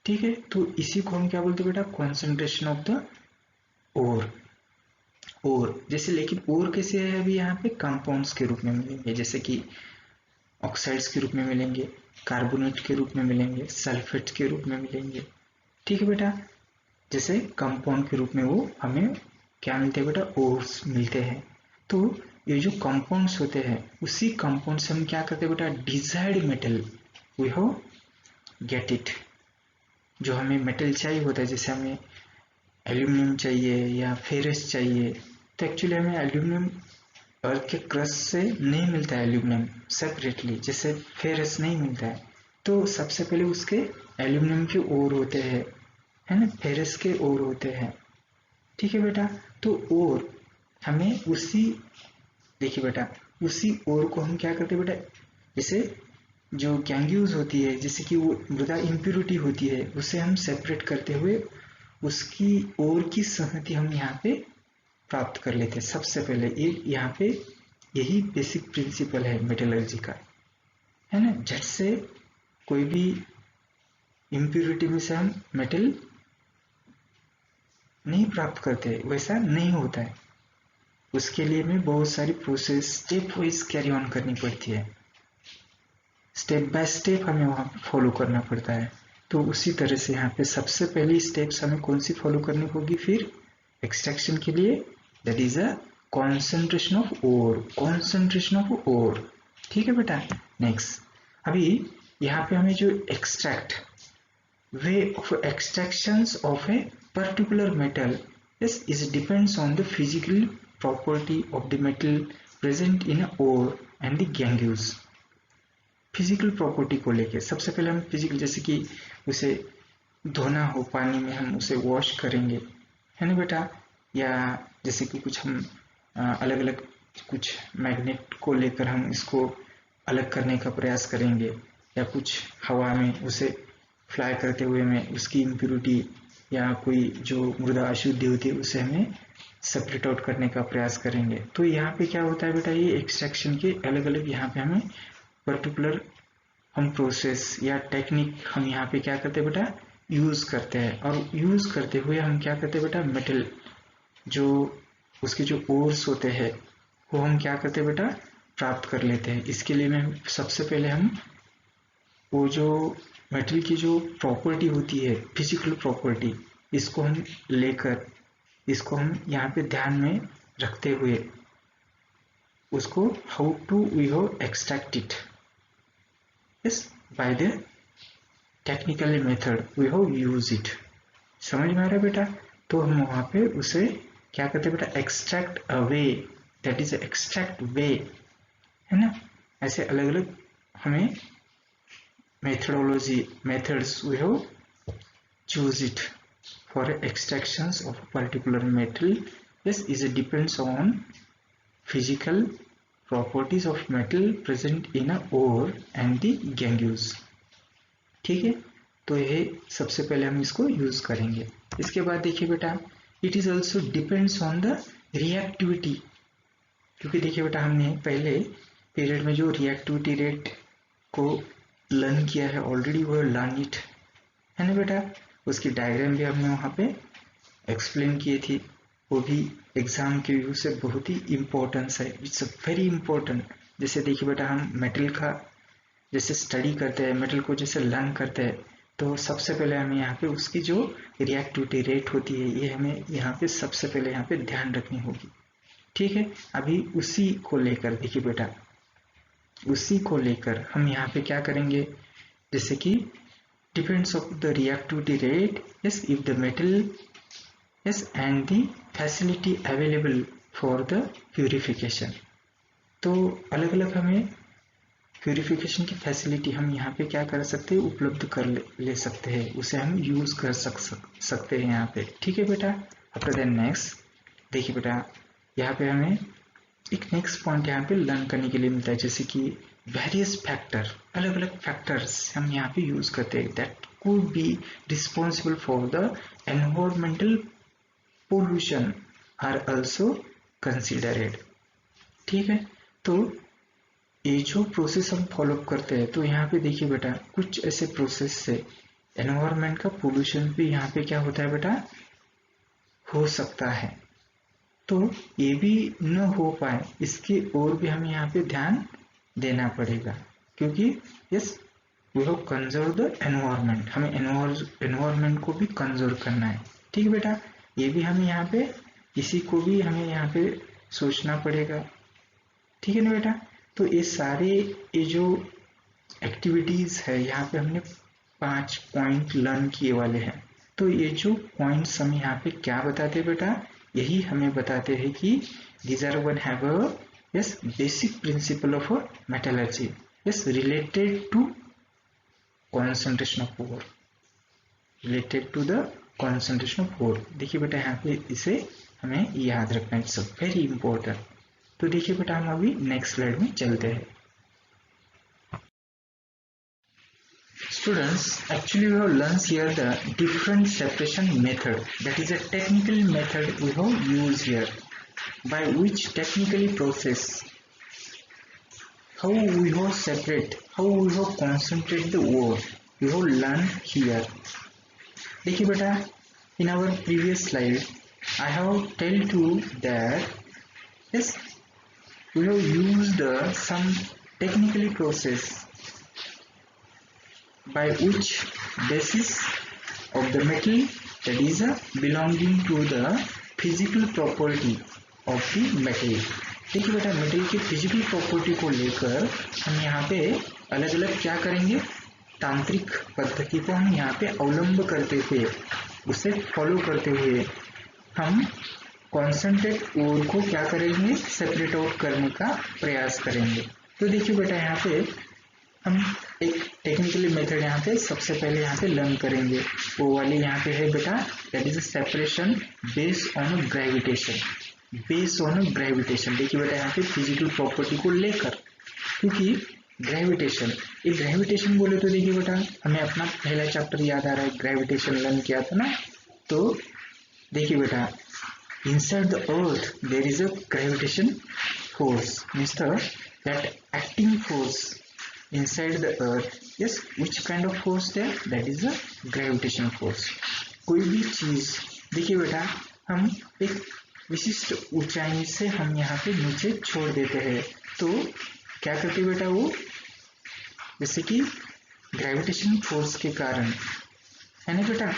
ठीक है, तो इसी को हम क्या बोलते हैं बेटा, कॉन्सेंट्रेशन ऑफ द ओर जैसे, लेकिन ओर कैसे है, अभी यहाँ पे कंपाउंड्स के रूप में मिलेंगे, जैसे कि ऑक्साइड्स के रूप में मिलेंगे, कार्बोनेट के रूप में मिलेंगे, सल्फेट के रूप में मिलेंगे। ठीक है बेटा, जैसे कंपाउंड के रूप में वो हमें क्या मिलते हैं बेटा, ओर्स मिलते हैं। तो ये जो कंपाउंड्स होते हैं, उसी कंपाउंड से हम क्या करते हैं बेटा, desired metal we have get it. जो हमें मेटल चाहिए होता है, जैसे हमें एल्यूमिनियम चाहिए या फेरस चाहिए, तो एक्चुअली हमें एल्यूमिनियम अर्थ के क्रस्ट से नहीं मिलता है, एल्यूमिनियम सेपरेटली, जैसे फेरस नहीं मिलता है। तो सबसे पहले उसके एल्यूमिनियम के ओर होते हैं, है ना, फेरस के ओर होते हैं। ठीक है बेटा, तो ओर हमें उसी, देखिए बेटा, उसी ओर को हम क्या करते हैं बेटा, जैसे जो गैंग्यूज होती है, जैसे कि वो मृदा इम्प्यूरिटी होती है, उसे हम सेपरेट करते हुए उसकी ओर की सहमति हम यहाँ पे प्राप्त कर लेते हैं। सबसे पहले ये यहाँ पे यही बेसिक प्रिंसिपल है मेटलर्जी का, है ना। झट से कोई भी इम्प्यूरिटी में से हम मेटल नहीं प्राप्त करते, वैसा नहीं होता है। उसके लिए हमें बहुत सारी process step wise carry on करनी पड़ती है, स्टेप बाय स्टेप हमें वहां पे फॉलो करना पड़ता है। तो उसी तरह से यहाँ पे सबसे पहली स्टेप्स हमें कौन सी फॉलो करनी होगी फिर एक्सट्रैक्शन के लिए, that is a concentration of ore, concentration of ore. ठीक है बेटा, नेक्स्ट अभी यहाँ पे हमें जो extract way of extractions of a particular metal is depends on the physical property of the metal present in a ore and the gangues। Physical property को लेके सबसे पहले हम फिजिकल, जैसे कि उसे धोना हो पानी में, हम उसे वॉश करेंगे, है ना बेटा, या जैसे कि कुछ हम अलग अलग कुछ मैग्नेट को लेकर हम इसको अलग करने का प्रयास करेंगे, या कुछ हवा में उसे फ्लाई करते हुए में उसकी इम्प्यूरिटी या कोई जो मृदा अशुद्धि होती है उसे हमें सेपरेट आउट करने का प्रयास करेंगे। तो यहाँ पे क्या होता है बेटा, ये एक्सट्रैक्शन के अलग अलग यहाँ पे हमें पर्टिकुलर हम प्रोसेस या टेक्निक हम यहाँ पे क्या करते हैं बेटा, यूज करते हैं। और यूज करते हुए हम क्या करते हैं बेटा, मेटल जो उसके जो ओर्स होते हैं वो हम क्या करते हैं बेटा, प्राप्त कर लेते हैं। इसके लिए मैं सबसे पहले हम वो जो मेटल की जो प्रॉपर्टी होती है, फिजिकल प्रॉपर्टी, इसको हम लेकर इसको हम यहाँ पे ध्यान में रखते हुए उसको how to we have extract it, yes by the technical method we have use it. समझ में आ रहा है बेटा? तो हम वहां पे उसे क्या करते हैं बेटा, extract away, that is extract way, है ना। ऐसे अलग अलग हमें methods we have choose it for extractions of a particular metal. Yes, is it depends on physical properties of metal present in a ore and the gangues। ठीक है, तो ये सबसे पहले हम इसको यूज करेंगे। इसके बाद देखिए बेटा, it is also depends on the reactivity, क्योंकि देखिए बेटा हमने पहले पीरियड में जो रिएक्टिविटी रेट को लर्न किया है ऑलरेडी, वो लर्न इट, है ना बेटा। उसकी डायग्राम भी हमने वहाँ पे एक्सप्लेन की थी, वो भी एग्जाम के व्यू से बहुत ही इम्पोर्टेंस है, इट्स अ वेरी इम्पोर्टेंट। जैसे देखिए बेटा हम मेटल का जैसे स्टडी करते हैं, मेटल को जैसे लर्न करते हैं, तो सबसे पहले हमें यहाँ पे उसकी जो रिएक्टिविटी रेट होती है, ये हमें यहाँ पे सबसे पहले यहाँ पे ध्यान रखनी होगी। ठीक है, अभी उसी को लेकर देखिए बेटा, उसी को लेकर हम यहाँ पे क्या करेंगे, जैसे कि depends of the reactivity rate, yes if the metal, yes and the facility available for the purification. तो अलग अलग हमें प्यूरिफिकेशन की फैसिलिटी हम यहाँ पे क्या कर सकते हैं, उपलब्ध कर ले सकते हैं, उसे हम यूज कर सकते हैं यहाँ पे। ठीक है बेटा। आफ्टर दैट नेक्स्ट देखिए बेटा, यहाँ पे हमें एक नेक्स्ट पॉइंट यहाँ पे लर्न करने के लिए मिलता है, जैसे कि वेरियस फैक्टर, अलग अलग फैक्टर्स हम यहाँ पे यूज करते हैं that could be responsible for the environmental pollution are also considered. ठीक है, तो ये जो प्रोसेस हम फॉलो करते हैं, तो यहाँ पे देखिए बेटा कुछ ऐसे प्रोसेस से एनवायरमेंट का पोल्यूशन भी यहाँ पे क्या होता है बेटा, हो सकता है। तो ये भी न हो पाए, इसकी ओर भी हमें यहाँ पे ध्यान देना पड़ेगा, क्योंकि yes we have conserve the environment, हमें एनवायरमेंट को भी कंजर्व करना है। ठीक है बेटा, ये भी हमें यहाँ पे इसी को भी हमें यहाँ पे सोचना पड़ेगा। ठीक है ना बेटा। तो ये सारे ये जो एक्टिविटीज है, यहाँ पे हमने 5 पॉइंट लर्न किए वाले हैं। तो ये जो पॉइंट्स हम यहाँ पे क्या बताते हैं बेटा, यही हमें बताते हैं कि these are one have a yes basic principle of a metallurgy, yes related to concentration of ore, related to the concentration of ore। देखिए बेटा यहाँ पे इसे हमें याद रखना है, इट्स वेरी इंपॉर्टेंट। तो देखिए बेटा हम अभी नेक्स्ट स्लाइड में चलते हैं। Students, actually we have learned here the different separation method, that is a technical method we have used here, by which technically process how we have separate, how we have concentrate the ore, we have learned here। देखिए बेटा, in our previous slide I have told you that yes we have used some technically process by which basis of the metal, that is belonging to the physical property of the metal। देखिए बेटा metal की physical property को लेकर हम यहाँ पे अलग अलग क्या करेंगे, तांत्रिक पद्धति को हम यहाँ पे अवलंब करते हुए, उसे फॉलो करते हुए हम कॉन्सेंट्रेट ओर को क्या करेंगे, सेपरेट आउट करने का प्रयास करेंगे। तो देखिए बेटा यहाँ पे हम एक टेक्निकली मेथड यहाँ पे सबसे पहले यहाँ पे लर्न करेंगे, वो वाली यहाँ पे है बेटा, that is separation based on gravitation, based on gravitation. देखिए बेटा यहाँ पे फिजिकल प्रॉपर्टी को लेकर, क्योंकि ग्रेविटेशन, ये ग्रेविटेशन बोले तो देखिए बेटा हमें अपना पहला चैप्टर याद आ रहा है, ग्रेविटेशन लर्न किया था ना। तो देखिए बेटा inside the earth there is a gravitation force, means that acting force inside the earth, yes which kind of force there, that is a gravitation force। कोई भी चीज देखिए बेटा हम एक विशिष्ट ऊंचाई से हम यहाँ पे नीचे छोड़ देते हैं, तो क्या करते बेटा वो, जैसे कि ग्रेविटेशन फोर्स के कारण, है ना बेटा,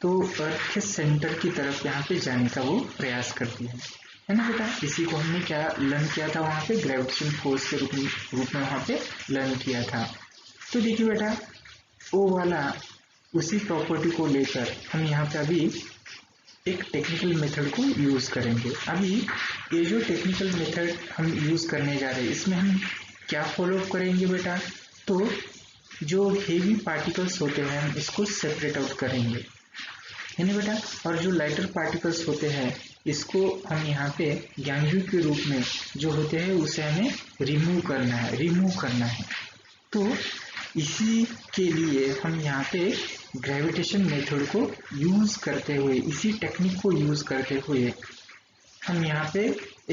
तो अर्थ के सेंटर की तरफ यहाँ पे जाने का वो प्रयास करती है। है ना बेटा। इसी को हमने क्या लर्न किया था वहां पे, ग्रेविटेशन फोर्स के रूप में वहां पे लर्न किया था। तो देखिए बेटा वो वाला उसी प्रॉपर्टी को लेकर हम यहाँ पे अभी एक टेक्निकल मेथड को यूज करेंगे। अभी ये जो टेक्निकल मेथड हम यूज करने जा रहे हैं इसमें हम क्या फॉलो करेंगे बेटा, तो जो हेवी पार्टिकल्स होते हैं हम इसको सेपरेट आउट करेंगे, है ना बेटा। और जो लाइटर पार्टिकल्स होते हैं इसको हम यहाँ पे गैंग्यू के रूप में जो होते हैं उसे हमें रिमूव करना है। तो इसी के लिए हम यहाँ पे ग्रेविटेशन मेथड को यूज करते हुए, इसी टेक्निक को यूज करते हुए हम यहाँ पे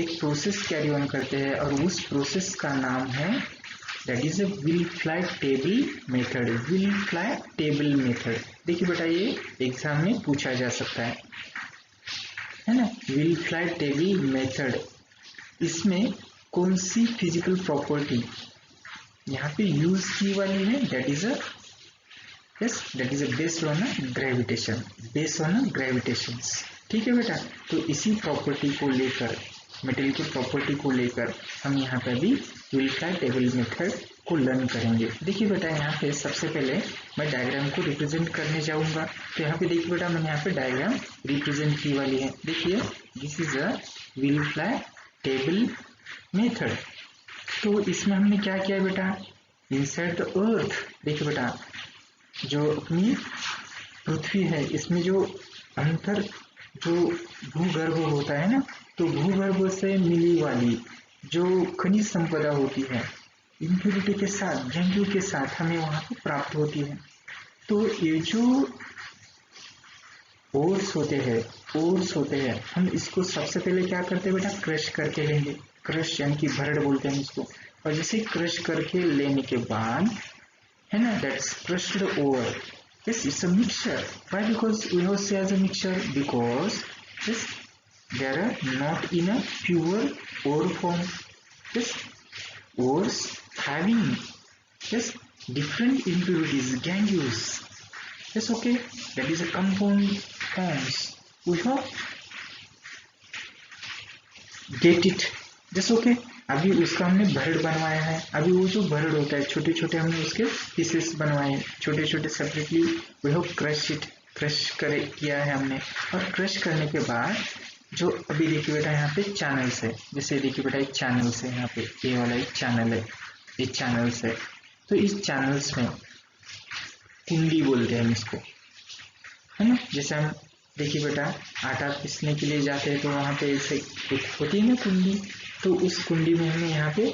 एक प्रोसेस कैरी ऑन करते हैं और उस प्रोसेस का नाम है that is a wheel fly table method. Wheel fly table method देखिए बेटा ये एग्जाम में पूछा जा सकता है ना। व्हील फ्लाई टेबल मेथड, इसमें कौन सी फिजिकल प्रॉपर्टी यहाँ पे यूज की वाली है, that is based on gravitation, ठीक है बेटा। तो इसी प्रॉपर्टी को लेकर, मेटेरियल की प्रॉपर्टी को लेकर हम यहाँ पे अभी व्हील फ्लाई टेबल मेथड को लर्न करेंगे। देखिए बेटा यहाँ पे सबसे पहले मैं डायग्राम को रिप्रेजेंट करने जाऊंगा। तो यहाँ पे देखिए बेटा मैंने यहाँ पे डायग्राम रिप्रेजेंट की वाली है। देखिए this is a wheel fly table method. तो इसमें हमने क्या किया बेटा, इनसाइड द अर्थ, देखिए बेटा जो अपनी पृथ्वी है इसमें जो अंतर जो भूगर्भ होता है ना, तो भूगर्भ से मिली वाली जो खनिज संपदा होती है इम्प्योरिटी के साथ, गैंग्यू के साथ हमें वहां पर प्राप्त होती है। तो ये जो ओर्स होते हैं हम इसको सबसे पहले क्या करते हैं बेटा, क्रश करके लेंगे। क्रश यानी कि भरड़ बोलते हैं इसको। और जैसे क्रश करके लेने के बाद है ना, that's crushed over, yes it's a mixture. Why? Because we have say as a mixture because yes they are not in a pure ore form. Yes, ores having yes different impurities, gangues. Yes, okay, that is a compound forms. We have get it. Yes, okay. अभी उसका हमने भरड़ बनवाया है। अभी वो जो भरड़ होता है छोटे छोटे हमने उसके पीसेस बनवाए, छोटे छोटे सेपरेटली वी हैव क्रश किया है हमने। और क्रश करने के बाद जो अभी देखिए बेटा यहाँ पे चैनल्स है, जैसे देखिए बेटा एक चैनल्स है यहाँ पे, ये वाला एक चैनल है, ये चैनल्स है। तो इस चैनल्स में कुंडी बोलते हैं हम इसको, है ना। जैसे हम देखिए बेटा आटा पीसने के लिए जाते हैं तो वहां पे ऐसे एक होती है ना कुंडी, तो उस कुंडी में हमें यहाँ पे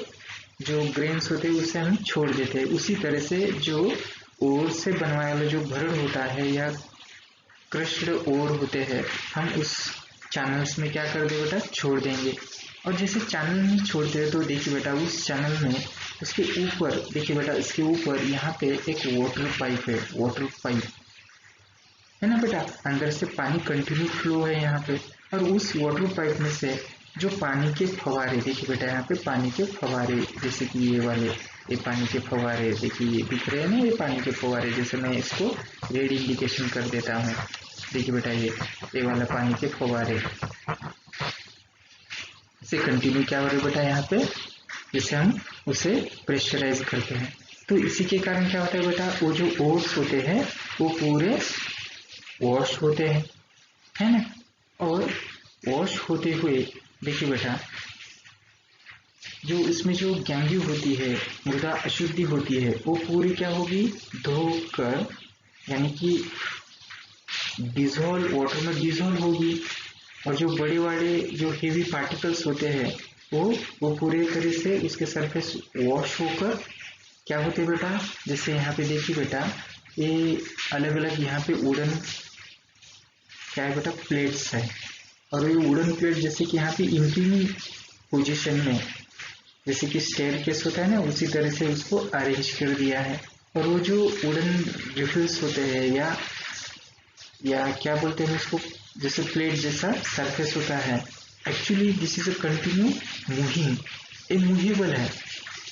जो ग्रेन्स होते हैं उसे हम छोड़ देते हैं। उसी तरह से जो ओर से बनवाया वाला जो भरड़ होता है या क्रश्ड ओर होते हैं हम उस चैनल्स में क्या कर दे बेटा, छोड़ देंगे। और जैसे चैनल में छोड़ते हैं तो देखिए बेटा उस चैनल में उसके ऊपर देखिए बेटा इसके ऊपर यहाँ पे एक वाटर पाइप है, वाटर पाइप है ना बेटा, अंदर से पानी कंटिन्यू फ्लो है यहाँ पे। और उस वाटर पाइप में से जो पानी के फवारे, देखिए बेटा यहाँ पे पानी के फवारे, जैसे कि ये वाले ये पानी के फवारे देखिए ये दिख रहे हैं ना, ये पानी के फवारे, जैसे मैं इसको रेड इंडिकेशन कर देता हूँ। देखिए बेटा ये वाला पानी के फवारे से कंटिन्यू क्या हो रहा है बेटा यहाँ पे, जैसे हम उसे प्रेशराइज करते हैं। तो इसी के कारण क्या होता है बेटा, वो जो ओर्स होते हैं वो पूरे वॉश होते हैं, है ना। और वॉश होते हुए देखिए बेटा जो इसमें जो गैंग्यू होती है, मृदा अशुद्धि होती है, वो पूरी क्या होगी, धोकर यानी कि डिजोल्व, वाटर में डिजोल्व होगी। और जो बड़े बड़े जो हेवी पार्टिकल्स होते हैं वो पूरे तरह से उसके सरफेस वॉश होकर क्या होते बेटा, जैसे यहाँ पे देखिए बेटा ये अलग अलग यहाँ पे वुडन क्या है बेटा, प्लेट्स है। और ये वुडन प्लेट जैसे कि यहाँ पे इंक्लिनिंग पोजीशन में जैसे कि स्टेयरकेस होता है ना, उसी तरह से उसको अरेंज कर दिया है। और वो जो वुडन रिफिल्स होते हैं या क्या बोलते हैं उसको, जैसे प्लेट जैसा सरफेस होता है, actually this is a continue moving, ये मूवेबल है,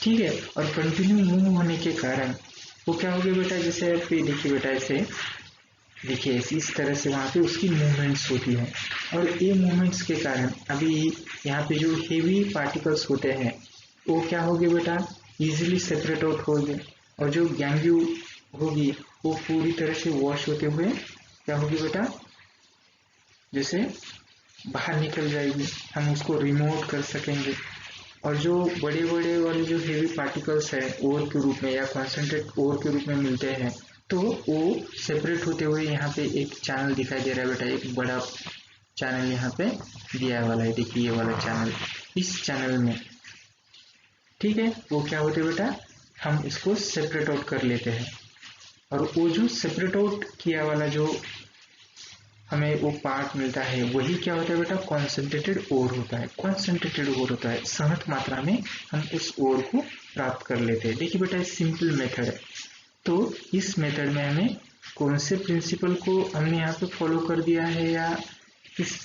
ठीक है। और कंटिन्यू मूव होने के कारण वो क्या हो गया बेटा, जैसे आप देखिए बेटा ऐसे देखिए इस तरह से वहाँ पे उसकी मूवमेंट्स होती है, और ये मूवमेंट्स के कारण अभी यहाँ पे जो हेवी पार्टिकल्स होते हैं वो क्या होंगे बेटा, इजीली सेपरेट आउट होंगे, और जो गैंग्यू होगी वो पूरी तरह से वॉश होते हुए क्या होगी बेटा, जैसे बाहर निकल जाएगी, हम उसको रिमूव कर सकेंगे। और जो बड़े बड़े वाले जो हेवी पार्टिकल्स है ओर के रूप में या कॉन्सेंट्रेट ओर के रूप में मिलते हैं, तो वो सेपरेट होते हुए यहाँ पे एक चैनल दिखाई दे रहा है बेटा, एक बड़ा चैनल यहाँ पे दिया वाला है, देखिए ये वाला चैनल, इस चैनल में ठीक है वो क्या होते हैं बेटा, हम इसको सेपरेट आउट कर लेते हैं। और वो जो सेपरेट आउट किया वाला जो हमें वो पार्ट मिलता है वही क्या होता है बेटा, कॉन्सेंट्रेटेड ओर होता है, कॉन्सेंट्रेटेड ओर होता है, सीमित मात्रा में हम उस ओर को प्राप्त कर लेते हैं। देखिए बेटा सिंपल मेथड है, तो इस मेथड में हमें कौन से प्रिंसिपल को हमने यहाँ पे फॉलो कर दिया है या किस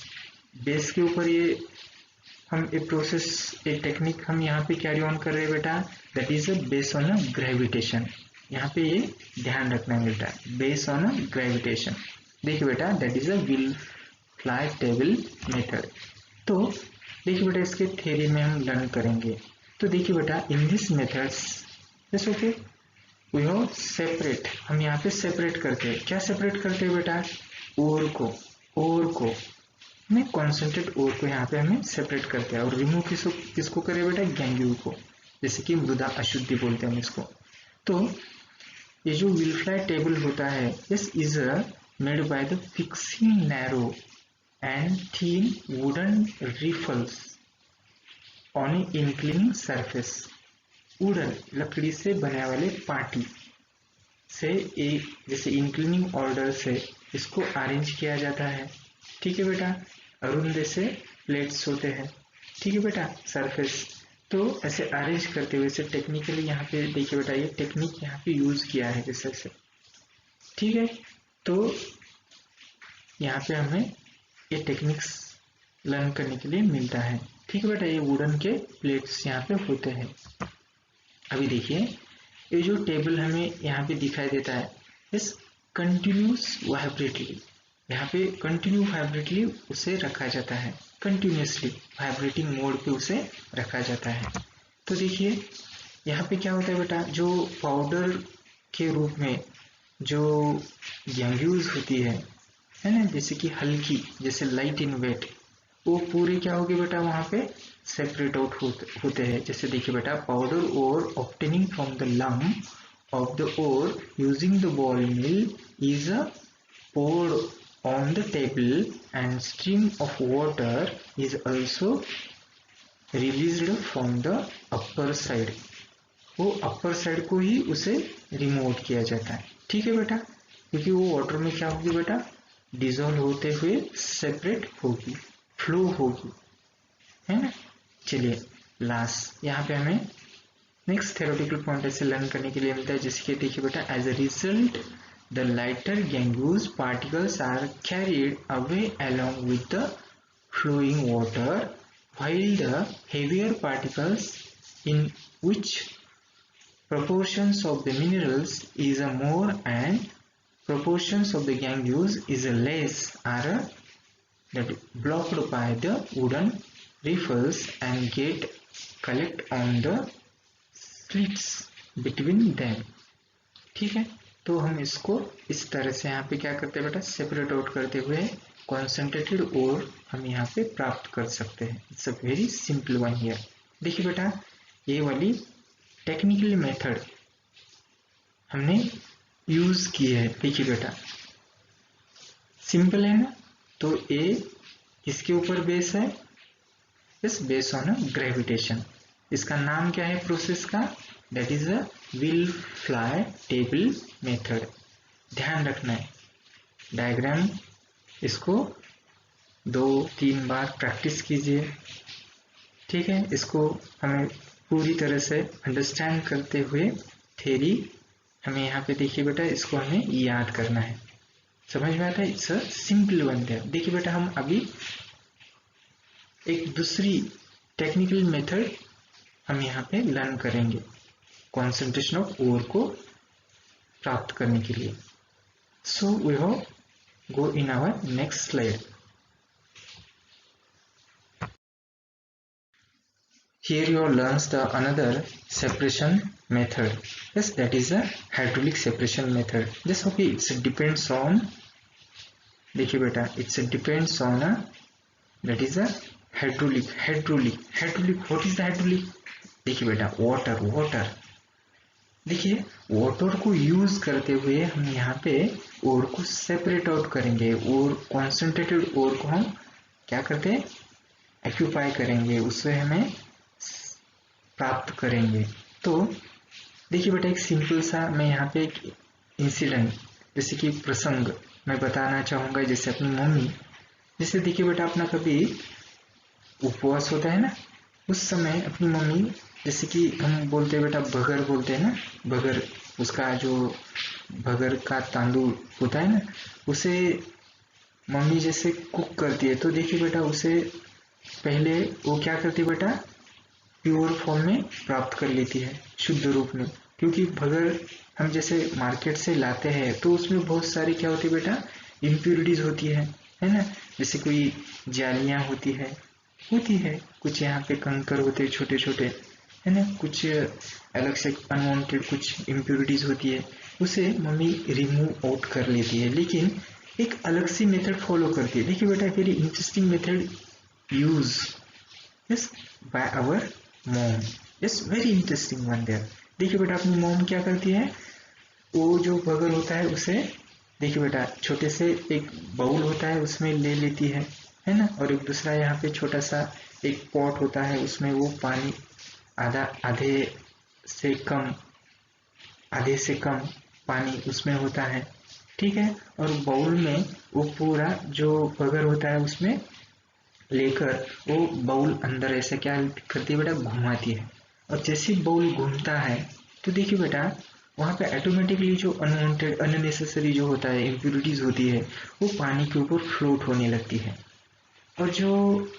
बेस के ऊपर ये हम एक प्रोसेस एक टेक्निक हम यहाँ पे कैरी ऑन कर रहे हैं बेटा, that is a base on a gravitation. यहाँ पे ये ध्यान रखना है बेटा, बेस ऑन अ ग्रेविटेशन। देखिए बेटा that is a wheel fly table method. तो देखिए बेटा इसके थ्योरी में हम लर्न करेंगे। तो देखिए बेटा इन दिस मेथड्स जैसे ओके वी हैव सेपरेट, हम यहाँ पे सेपरेट करते हैं, क्या सेपरेट करते हैं बेटा, ओर को में कॉन्सेंट्रेट ओर को यहाँ पे हमें सेपरेट करते हैं, और रिमूव किसको करें बेटा, गैंग्यू को, जैसे कि मृदा अशुद्धि बोलते हैं हम इसको। तो ये जो व्हील फ्लाई टेबल होता है this is made by the fixing narrow and thin wooden riffles on an inclining surface। Wooden लकड़ी से बने वाले पार्टी से एक जैसे इंक्लिनिंग ऑर्डर से इसको अरेंज किया जाता है, ठीक है बेटा, अरुंद से प्लेट्स होते हैं, ठीक है बेटा, सरफेस। तो ऐसे अरेंज करते हुए इसे टेक्निकली यहाँ पे देखिए बेटा ये टेक्निक यहाँ पे यूज किया है जैसे से, ठीक है। तो यहाँ पे हमें ये टेक्निक्स लर्न करने के लिए मिलता है, ठीक है बेटा। ये वुडन के प्लेट्स यहाँ पे होते हैं। अभी देखिए ये जो टेबल हमें यहाँ पे दिखाई देता है इस कंटिन्यूस वाइब्रेटली, यहाँ पे कंटिन्यू वाइब्रेटली उसे रखा जाता है, कंटिन्यूसली वाइब्रेटिंग मोड पे उसे रखा जाता है। तो देखिए यहाँ पे क्या होता है बेटा, जो पाउडर के रूप में जो गैंग्यूज होती है ना, जैसे कि हल्की, जैसे लाइट इन वेट, वो पूरे क्या होगी बेटा वहां पे सेपरेट आउट होते हैं। जैसे देखिए बेटा powder ore obtaining from the lump of the ore using the ball mill is poured on the table and stream of water is also released from the upper side। वो upper side को ही उसे remove किया जाता है, ठीक है बेटा, क्योंकि वो वाटर में क्या होगी बेटा, डिजोल्व होते हुए सेपरेट होगी, फ्लो होगी, है ना। चलिए लास्ट यहाँ पे हमें नेक्स्ट थ्योरेटिकल पॉइंट ऐसे लर्न करने के लिए मिलता है, जिसके देखिए बेटा as a result the lighter gangues particles are carried away along with the flowing water while the heavier particles in which proportions of the minerals is a more and proportions of the gangues is a less are that blocked by the wooden riffles and get collect on the slits between them, ठीक है। तो हम इसको इस तरह से यहाँ पे क्या करते हैं बेटा, सेपरेट आउट करते हुए कॉन्सेंट्रेटेड ओर हम यहाँ पे प्राप्त कर सकते हैं। It's a very simple one here. देखिए बेटा ये वाली टेक्निकल मेथड हमने यूज की है, देखिए बेटा सिंपल है ना। तो ये किसके ऊपर बेस है, इस बेस ऑन ग्रेविटेशन। इसका नाम क्या है प्रोसेस का, that is a wheel fly table method. ध्यान रखना है डायग्राम, इसको 2-3 बार प्रैक्टिस कीजिए, ठीक है। इसको हमें पूरी तरह से अंडरस्टैंड करते हुए थ्योरी हमें यहाँ पे देखिए बेटा इसको हमें याद करना है, समझ में आता है। इट्स अ सिंपल वन है। देखिए बेटा हम अभी एक दूसरी टेक्निकल मेथड हम यहाँ पे लर्न करेंगे कॉन्सेंट्रेशन ऑफ ओर को प्राप्त करने के लिए। So we have go in our next slide. Here you all learns the another separation method. Yes, that is a hydraulic separation method. Just okay, it depends on, देखिए बेटा, it depends on a, that is a hydraulic. What is the hydraulic? देखिए बेटा, water. देखिए water को use करते हुए हम यहाँ पे ओर को सेपरेट आउट करेंगे और कॉन्सेंट्रेटेड ओर को हम क्या करते हैं, एक्यूपाई करेंगे, उससे हमें प्राप्त करेंगे। तो देखिए बेटा, एक सिंपल सा मैं यहाँ पे एक इंसिडेंट, जैसे कि प्रसंग मैं बताना चाहूंगा। जैसे अपनी मम्मी, जैसे देखिए बेटा, अपना कभी उपवास होता है ना, उस समय अपनी मम्मी, जैसे कि हम बोलते हैं बेटा बगर बोलते हैं ना, बगर, उसका जो बगर का तांदूल होता है ना, उसे मम्मी जैसे कुक करती है। तो देखिए बेटा, उसे पहले वो क्या करती है बेटा, प्योर फॉर्म में प्राप्त कर लेती है, शुद्ध रूप में। क्योंकि बगर हम जैसे मार्केट से लाते हैं तो उसमें बहुत सारी क्या होती है बेटा, इम्प्योरिटीज होती है ना। जैसे कोई जालियां होती है कुछ यहाँ पे कंकर होते हैं छोटे छोटे, है ना, कुछ अलग से अनवांटेड कुछ इम्प्योरिटीज होती है, उसे मम्मी रिमूव आउट कर लेती है, लेकिन एक अलग सी मेथड फॉलो करती है। देखिए बेटा, very interesting method use yes by our mom, yes very interesting one there. देखिए बेटा, अपनी मॉम क्या करती है, वो जो बगर होता है उसे, देखिए बेटा, छोटे से एक बाउल होता है उसमें ले लेती है ना, और एक दूसरा यहाँ पे छोटा सा एक पॉट होता है, उसमें वो पानी आधे से कम पानी उसमें होता है, ठीक है। और बाउल में वो पूरा जो बगर होता है उसमें लेकर वो बाउल अंदर ऐसे क्या करती है बेटा, घुमाती है। और जैसे बाउल घूमता है तो देखिए बेटा, वहां पे ऑटोमेटिकली जो अनवांटेड अननेसेसरी जो होता है, इम्प्योरिटीज होती है, वो पानी के ऊपर फ्लोट होने लगती है। और जो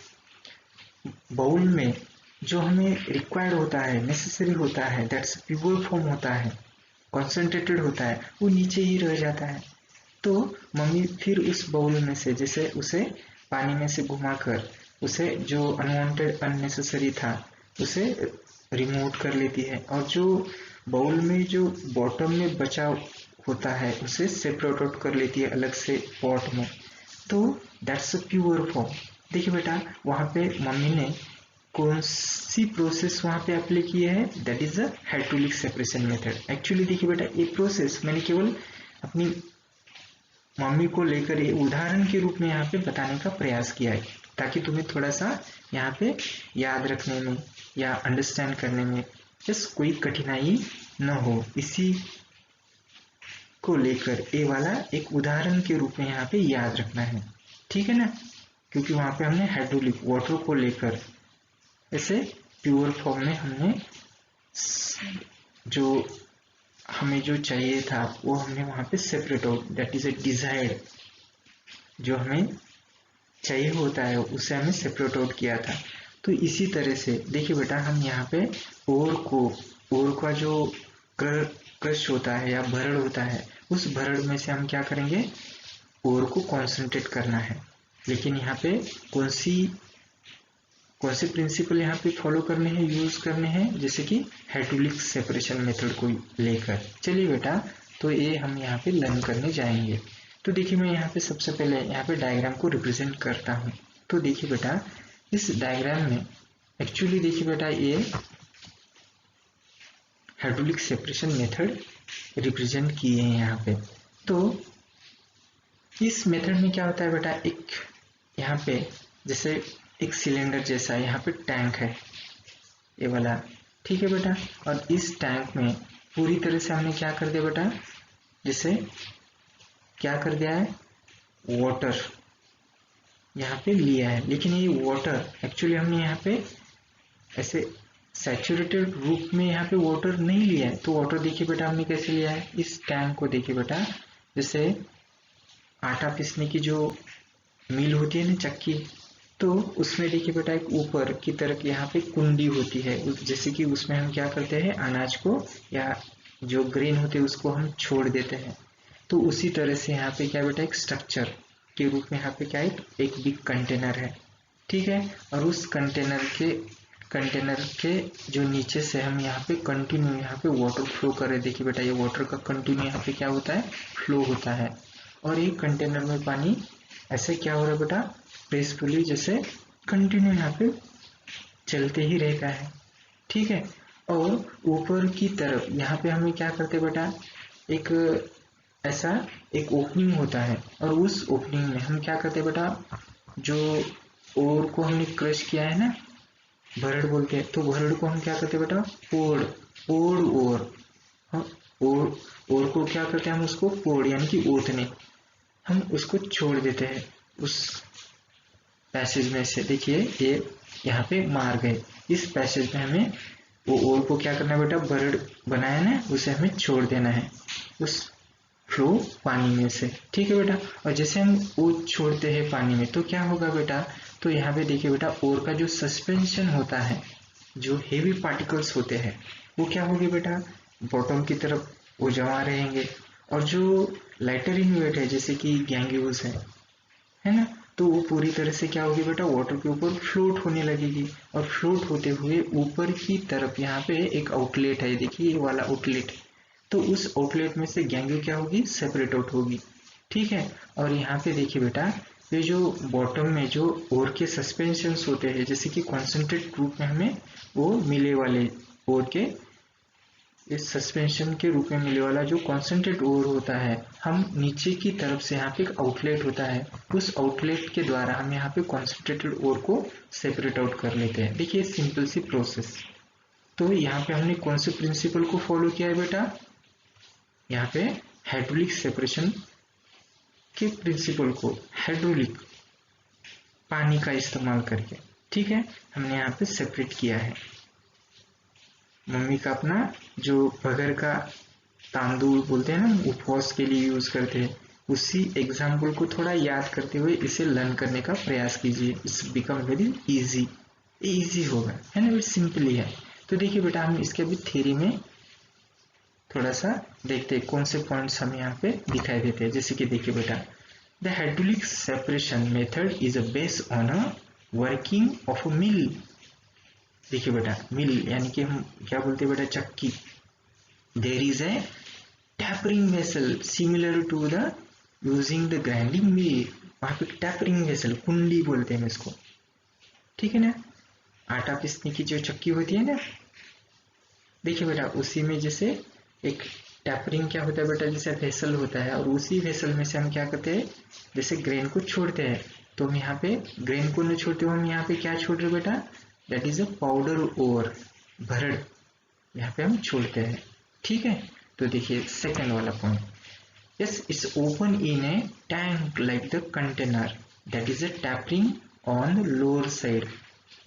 बाउल में जो हमें रिक्वायर्ड होता है, नेसेसरी होता है, दैट्स प्योर फॉर्म होता है, कॉन्सेंट्रेटेड होता है, वो नीचे ही रह जाता है। तो मम्मी फिर उस बाउल में से, जैसे उसे पानी में से घुमाकर उसे जो अनवांटेड अननेसेसरी था उसे रिमूव कर लेती है, और जो बाउल में जो बॉटम में बचा होता है उसे सेपरेट आउट कर लेती है अलग से पॉट में। तो दैट्स अ प्योर फॉर्म। देखिए बेटा, वहां पे मम्मी ने कौन सी प्रोसेस वहां पे अप्लाई की है, that is the hydraulic separation method. Actually देखिए बेटा, ये प्रोसेस मैंने केवल अपनी मम्मी को लेकर ये उदाहरण के रूप में यहाँ पे बताने का प्रयास किया है, ताकि तुम्हें थोड़ा सा यहाँ पे याद रखने में या अंडरस्टैंड करने में जस्ट कोई कठिनाई न हो, इसी को लेकर ये वाला एक उदाहरण के रूप में यहाँ पे याद रखना है, ठीक है ना। क्योंकि वहां पे हमने हाइड्रोलिक वाटर को लेकर ऐसे प्योर फॉर्म में हमने जो हमें जो चाहिए था वो हमने वहां पे separate out, that is a desired, जो हमें चाहिए होता है उसे हमें सेपरेट आउट किया था। तो इसी तरह से देखिए बेटा, हम यहाँ पे ओर का जो क्रश होता है या भरड़ होता है, उस भरड़ में से हम क्या करेंगे, ओर को कॉन्सेंट्रेट करना है। लेकिन यहाँ पे कौन से प्रिंसिपल यहाँ पे फॉलो करने हैं, यूज करने हैं, जैसे कि हाइड्रोलिक सेपरेशन मेथड को लेकर। चलिए बेटा, तो ये हम यहाँ पे लर्न करने जाएंगे। तो देखिए, मैं यहाँ पे सबसे पहले यहाँ पे डायग्राम को रिप्रेजेंट करता हूँ। तो देखिए बेटा, इस डायग्राम में एक्चुअली देखिए बेटा, ये हाइड्रोलिक सेपरेशन मेथड रिप्रेजेंट किए हैं यहाँ पे। तो इस मेथड में क्या होता है बेटा, एक यहाँ पे जैसे एक सिलेंडर जैसा यहाँ पे टैंक है, ये वाला, ठीक है बेटा। और इस टैंक में पूरी तरह से हमने क्या कर दिया बेटा, जैसे क्या कर दिया है, वाटर यहाँ पे लिया है। लेकिन ये वाटर एक्चुअली हमने यहाँ पे ऐसे सैचुरेटेड रूप में यहाँ पे वाटर नहीं लिया है। तो वाटर देखिए बेटा, हमने कैसे लिया है, इस टैंक को देखिए बेटा, जैसे आटा पीसने की जो मिल होती है ना, चक्की, तो उसमें देखिए बेटा एक ऊपर की तरफ यहाँ पे कुंडी होती है, जैसे कि उसमें हम क्या करते हैं, अनाज को या जो ग्रेन होते हैं उसको हम छोड़ देते हैं। तो उसी तरह से यहाँ पे क्या बेटा एक स्ट्रक्चर के रूप में यहाँ पे क्या एक बिग कंटेनर है, ठीक है। और उस कंटेनर के जो नीचे से हम यहाँ पे कंटिन्यू यहाँ पे वाटर फ्लो कर रहे हैं। देखिए बेटा ये वाटर का कंटिन्यू यहाँ पे क्या होता है फ्लो होता है, और ये कंटेनर में पानी ऐसे क्या हो रहा है बेटा प्रेसफुली जैसे कंटिन्यू यहाँ पे चलते ही रहता है, ठीक है। और ऊपर की तरफ यहाँ पे हमें क्या करते बेटा एक ऐसा एक ओपनिंग होता है, और उस ओपनिंग में हम क्या करते बेटा जो ओर को हमने क्रश किया है ना, भरड़ बोलते हैं, तो भरड़ को हम क्या करते बेटा पोड़ पोड़ ओर, हाँ ओर को क्या करते हैं हम उसको पोड़ यानी कि ओतने, हम उसको छोड़ देते हैं उस पैसेज में से। देखिए ये यहाँ पे मार गए, इस पैसेज में हमें वो ओर को क्या करना है बेटा भरड़ बनाया ना उसे हमें छोड़ देना है उस फ्लो पानी में से, ठीक है बेटा। और जैसे हम वो छोड़ते हैं पानी में तो क्या होगा बेटा, तो यहाँ पे देखिए बेटा ओर का जो सस्पेंशन होता है, जो हेवी पार्टिकल्स होते हैं वो क्या होंगे बेटा बॉटम की तरफ वो जमा रहेंगे, और जो लाइटर इन वेट है जैसे कि गैंग्यूल्स है ना, तो वो पूरी तरह से क्या होगी बेटा वाटर के ऊपर फ्लोट होने लगेगी, और फ्लोट होते हुए ऊपर की तरफ यहाँ पे एक आउटलेट है, देखिए ये वाला आउटलेट, तो उस आउटलेट में से गैंग्यू क्या होगी सेपरेट आउट होगी, ठीक है। और यहाँ पे देखिए बेटा ये जो बॉटम में जो ओर के सस्पेंशंस होते हैं जैसे कि कॉन्सेंट्रेट रूप में हमें वो मिले वाले ओर के इस सस्पेंशन के रूप में मिले वाला जो कॉन्सेंट्रेट ओर होता है, हम नीचे की तरफ से यहाँ पे एक आउटलेट होता है, उस आउटलेट के द्वारा हम यहाँ पे कॉन्सेंट्रेटेड ओर को सेपरेट आउट कर लेते हैं। देखिए सिंपल सी प्रोसेस। तो यहाँ पे हमने कौन से प्रिंसिपल को फॉलो किया है बेटा, यहाँ पे हाइड्रोलिक सेपरेशन के प्रिंसिपल को, हाइड्रोलिक पानी का इस्तेमाल करके, ठीक है, हमने यहाँ पे सेपरेट किया है। मम्मी का अपना जो बगर का तांदूल बोलते हैं ना उपवास के लिए यूज करते हैं, उसी एग्जाम्पल को थोड़ा याद करते हुए इसे लर्न करने का प्रयास कीजिए, it's become very easy, easy होगा है ना, सिंपली है। तो देखिए बेटा हम इसके अभी थ्योरी में थोड़ा सा देखते हैं कौन से पॉइंट्स हमें यहाँ पे दिखाई देते हैं। जैसे कि देखिए बेटा the hydraulic separation method is based on a working of a mill. देखिए बेटा मिल यानी कि हम क्या बोलते हैं बेटा चक्की, there is a tapering vessel similar to the using the grinding mill, वहां पे टैपरिंग वेसल कुंडी बोलते हैं इसको, ठीक है ना, आटा पीसने की जो चक्की होती है ना, देखिए बेटा उसी में जैसे एक टैपरिंग क्या होता है बेटा जैसे वेसल होता है, और उसी वेसल में से हम क्या करते हैं जैसे ग्रेन को छोड़ते हैं, तो हम यहाँ पे ग्रेन को नहीं छोड़ते हुए हम यहाँ पे क्या छोड़ रहे बेटा दैट इज अ पाउडर ओर, भरड़ यहाँ पे हम छोड़ते हैं, ठीक है। तो देखिए सेकंड वाला point, yes it's open in A tank like the container that is a tapering on the lower side.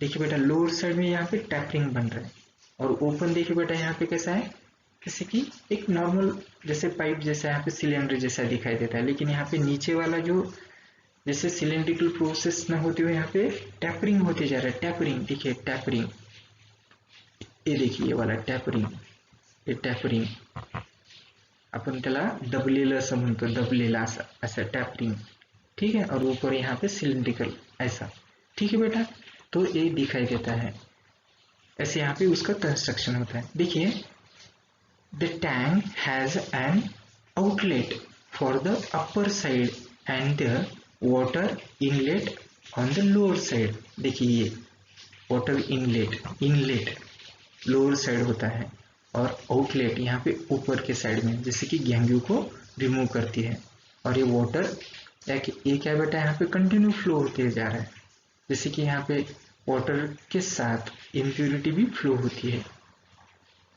देखिए बेटा लोअर साइड में यहाँ पे टैपरिंग बन रहा है, और ओपन देखिए बेटा यहाँ पे कैसा है जैसे कि एक नॉर्मल जैसे पाइप जैसा यहाँ पे सिलेंडर जैसा दिखाई देता है, लेकिन यहाँ पे नीचे वाला जो जैसे सिलेंड्रिकल प्रोसेस न होते हुए यहाँ पे टैपरिंग होते जा रहा है, टैपरिंग देखिए टैपरिंग, ये देखिए ये वाला टॅपरिंग, हे टॅपरिंग आपण त्याला दबलेलं असं म्हणतो, दबलेला असं टॅपरिंग, ठीक है। और ऊपर यहाँ पे सिलिंड्रिकल ऐसा, ठीक है बेटा, तो ये दिखाई देता है ऐसे यहाँ पे उसका कंस्ट्रक्शन होता है। देखिए the tank has an outlet for the upper side and the water inlet on the lower side. देखिए ये वाटर इनलेट लोअर साइड होता है, और आउटलेट यहाँ पे ऊपर के साइड में जैसे कि गेहूं को रिमूव करती है, और ये वाटर ये क्या बेटा यहाँ पे कंटिन्यू फ्लो होते जा रहा है, जैसे कि यहाँ पे वाटर के साथ इम्प्यूरिटी भी फ्लो होती है,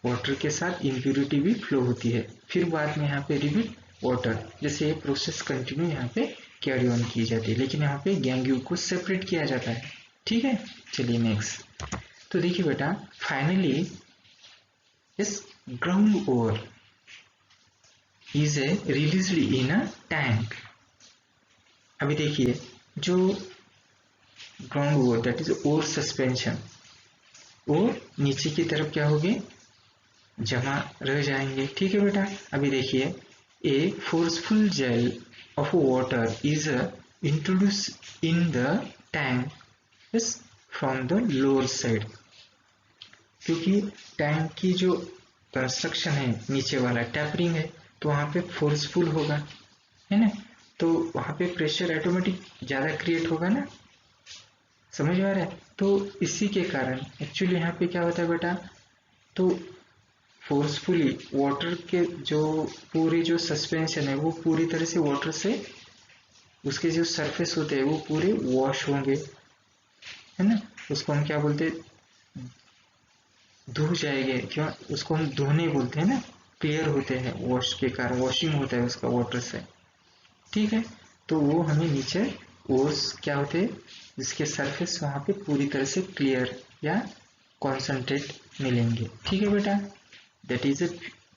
वाटर के साथ इम्प्यूरिटी भी फ्लो होती है, फिर बाद में यहाँ पे रिपीट वाटर, जैसे ये प्रोसेस कंटिन्यू यहाँ पे कैरी ऑन की जाती है, लेकिन यहाँ पे गेहूं को सेपरेट किया जाता है, ठीक है। चलिए नेक्स्ट, तो देखिए बेटा फाइनली इस ground ore is a released in a tank. अभी देखिए जो ground ore that is ore suspension, वो नीचे की तरफ क्या होगी जमा रह जाएंगे, ठीक है बेटा। अभी देखिए A forceful gel of water is introduced in the tank is from the lower side. क्योंकि टैंक की जो कंस्ट्रक्शन है नीचे वाला टैपरिंग है तो वहां पे फोर्सफुल होगा, है ना, तो वहां पे प्रेशर ऑटोमेटिक ज्यादा क्रिएट होगा ना, समझ में आ रहा है। तो इसी के कारण एक्चुअली यहाँ पे क्या होता है बेटा, तो फोर्सफुली वाटर के जो पूरे जो सस्पेंशन है वो पूरी तरह से वाटर से उसके जो सरफेस होते हैं वो पूरे वॉश होंगे, है ना, उसको हम क्या बोलते हैं, धो जाएंगे, क्यों उसको हम धोने बोलते हैं ना, क्लियर होते हैं वॉश के कारण, वॉशिंग होता है उसका वाटर से, ठीक है। तो वो हमें नीचे ओस क्या होते हैं जिसके सरफेस वहां पे पूरी तरह से क्लियर या कॉन्सेंट्रेट मिलेंगे, ठीक है बेटा, दैट इज ए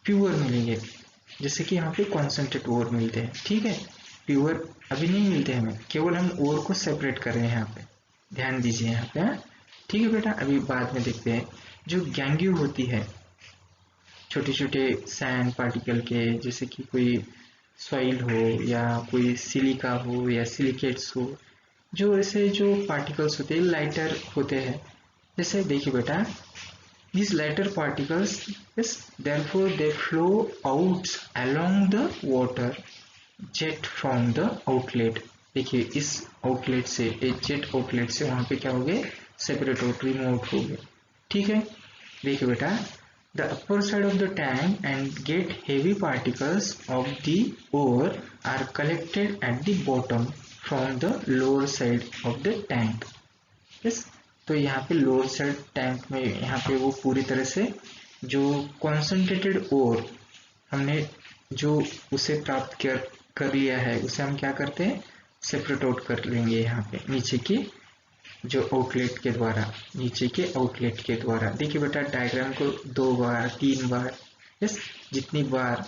प्योर मिलेंगे, जैसे कि यहाँ पे कॉन्सेंट्रेट ओर मिलते हैं, ठीक है। प्योर अभी नहीं मिलते हमें, केवल हम ओर को सेपरेट कर रहे हैं यहाँ पे, ध्यान दीजिए यहाँ पे, ठीक है बेटा। अभी बाद में देखते हैं जो गैंग्यू होती है छोटे छोटे सैंड पार्टिकल के, जैसे कि कोई सॉइल हो या कोई सिलिका हो या सिलिकेट्स हो, जो ऐसे जो पार्टिकल्स होते हैं लाइटर होते हैं, जैसे देखिए बेटा these lighter particles is therefore they flow out along the water jet from the outlet। देखिए इस आउटलेट से, जेट आउटलेट से वहां पे क्या हो गए, सेपरेट आउट रिमूव हो गए, ठीक है। देखिए बेटा the upper side of the tank and get heavy particles of the ore are collected at the bottom from the lower side of the tank। yes? तो यहाँ पे लोअर साइड टैंक में यहाँ पे वो पूरी तरह से जो कॉन्सेंट्रेटेड ओर हमने जो उसे प्राप्त कर लिया है उसे हम क्या करते हैं, सेपरेट आउट कर लेंगे यहाँ पे नीचे की जो आउटलेट के द्वारा, नीचे के आउटलेट के द्वारा। देखिए बेटा डायग्राम को 2 बार 3 बार, यस, जितनी बार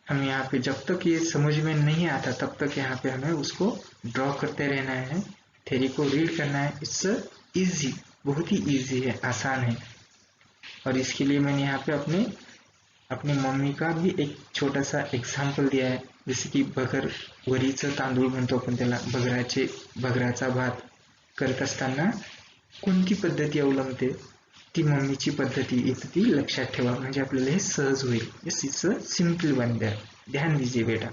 हम यहाँ पे, जब तक ये समझ में नहीं आता तब तक यहाँ पे हमें उसको ड्रॉ करते रहना है, थ्योरी को रीड करना है। इट्स इजी, बहुत ही इजी है, आसान है। और इसके लिए मैंने यहाँ पे अपनी मम्मी का भी एक छोटा सा एग्जाम्पल दिया है, जसे की वरीचं तांदूळ म्हणतो आपण त्याला, भगराचा भात करत असताना कोणती पद्धती अवलंबते, ती मम्मीची पद्धती, इथं ती लक्षात ठेवा, म्हणजे आपल्याला हे सहज होईल। Yes, it's simple one there, ध्यान दीजिए बेटा,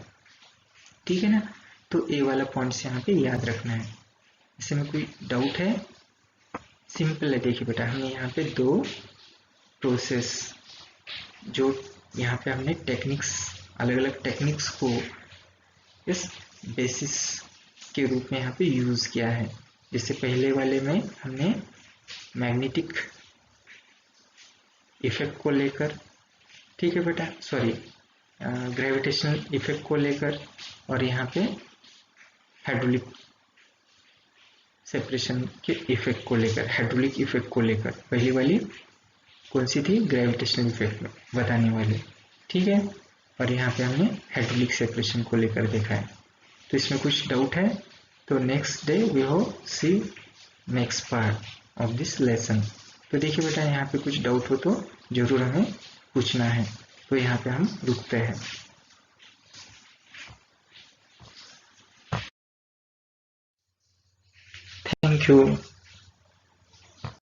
ठीक है ना। तो ए वाला पॉइंट्स यहाँ पे याद रखना है। इसमें कोई डाउट है, सिंपल है। देखिए बेटा हमने यहाँ पे 2 प्रोसेस, जो यहाँ पे हमने टेक्निक्स, अलग अलग टेक्निक्स को इस बेसिस के रूप में यहाँ पे यूज किया है। जैसे पहले वाले में हमने मैग्नेटिक इफेक्ट को लेकर, ठीक है बेटा, सॉरी ग्रेविटेशनल इफेक्ट को लेकर, और यहाँ पे हाइड्रोलिक सेपरेशन के इफेक्ट को लेकर, हाइड्रोलिक इफेक्ट को लेकर, पहली वाली कौन सी थी, ग्रेविटेशनल इफेक्ट में बताने वाली, ठीक है। और यहाँ पे हमने हाइड्रोलिक सेपरेशन को लेकर देखा है। तो इसमें कुछ डाउट है तो नेक्स्ट डे वी हो see next part of this lesson. तो देखिए बेटा यहाँ पे कुछ डाउट हो तो जरूर हमें पूछना है, तो यहाँ पे हम रुकते हैं। Thank you.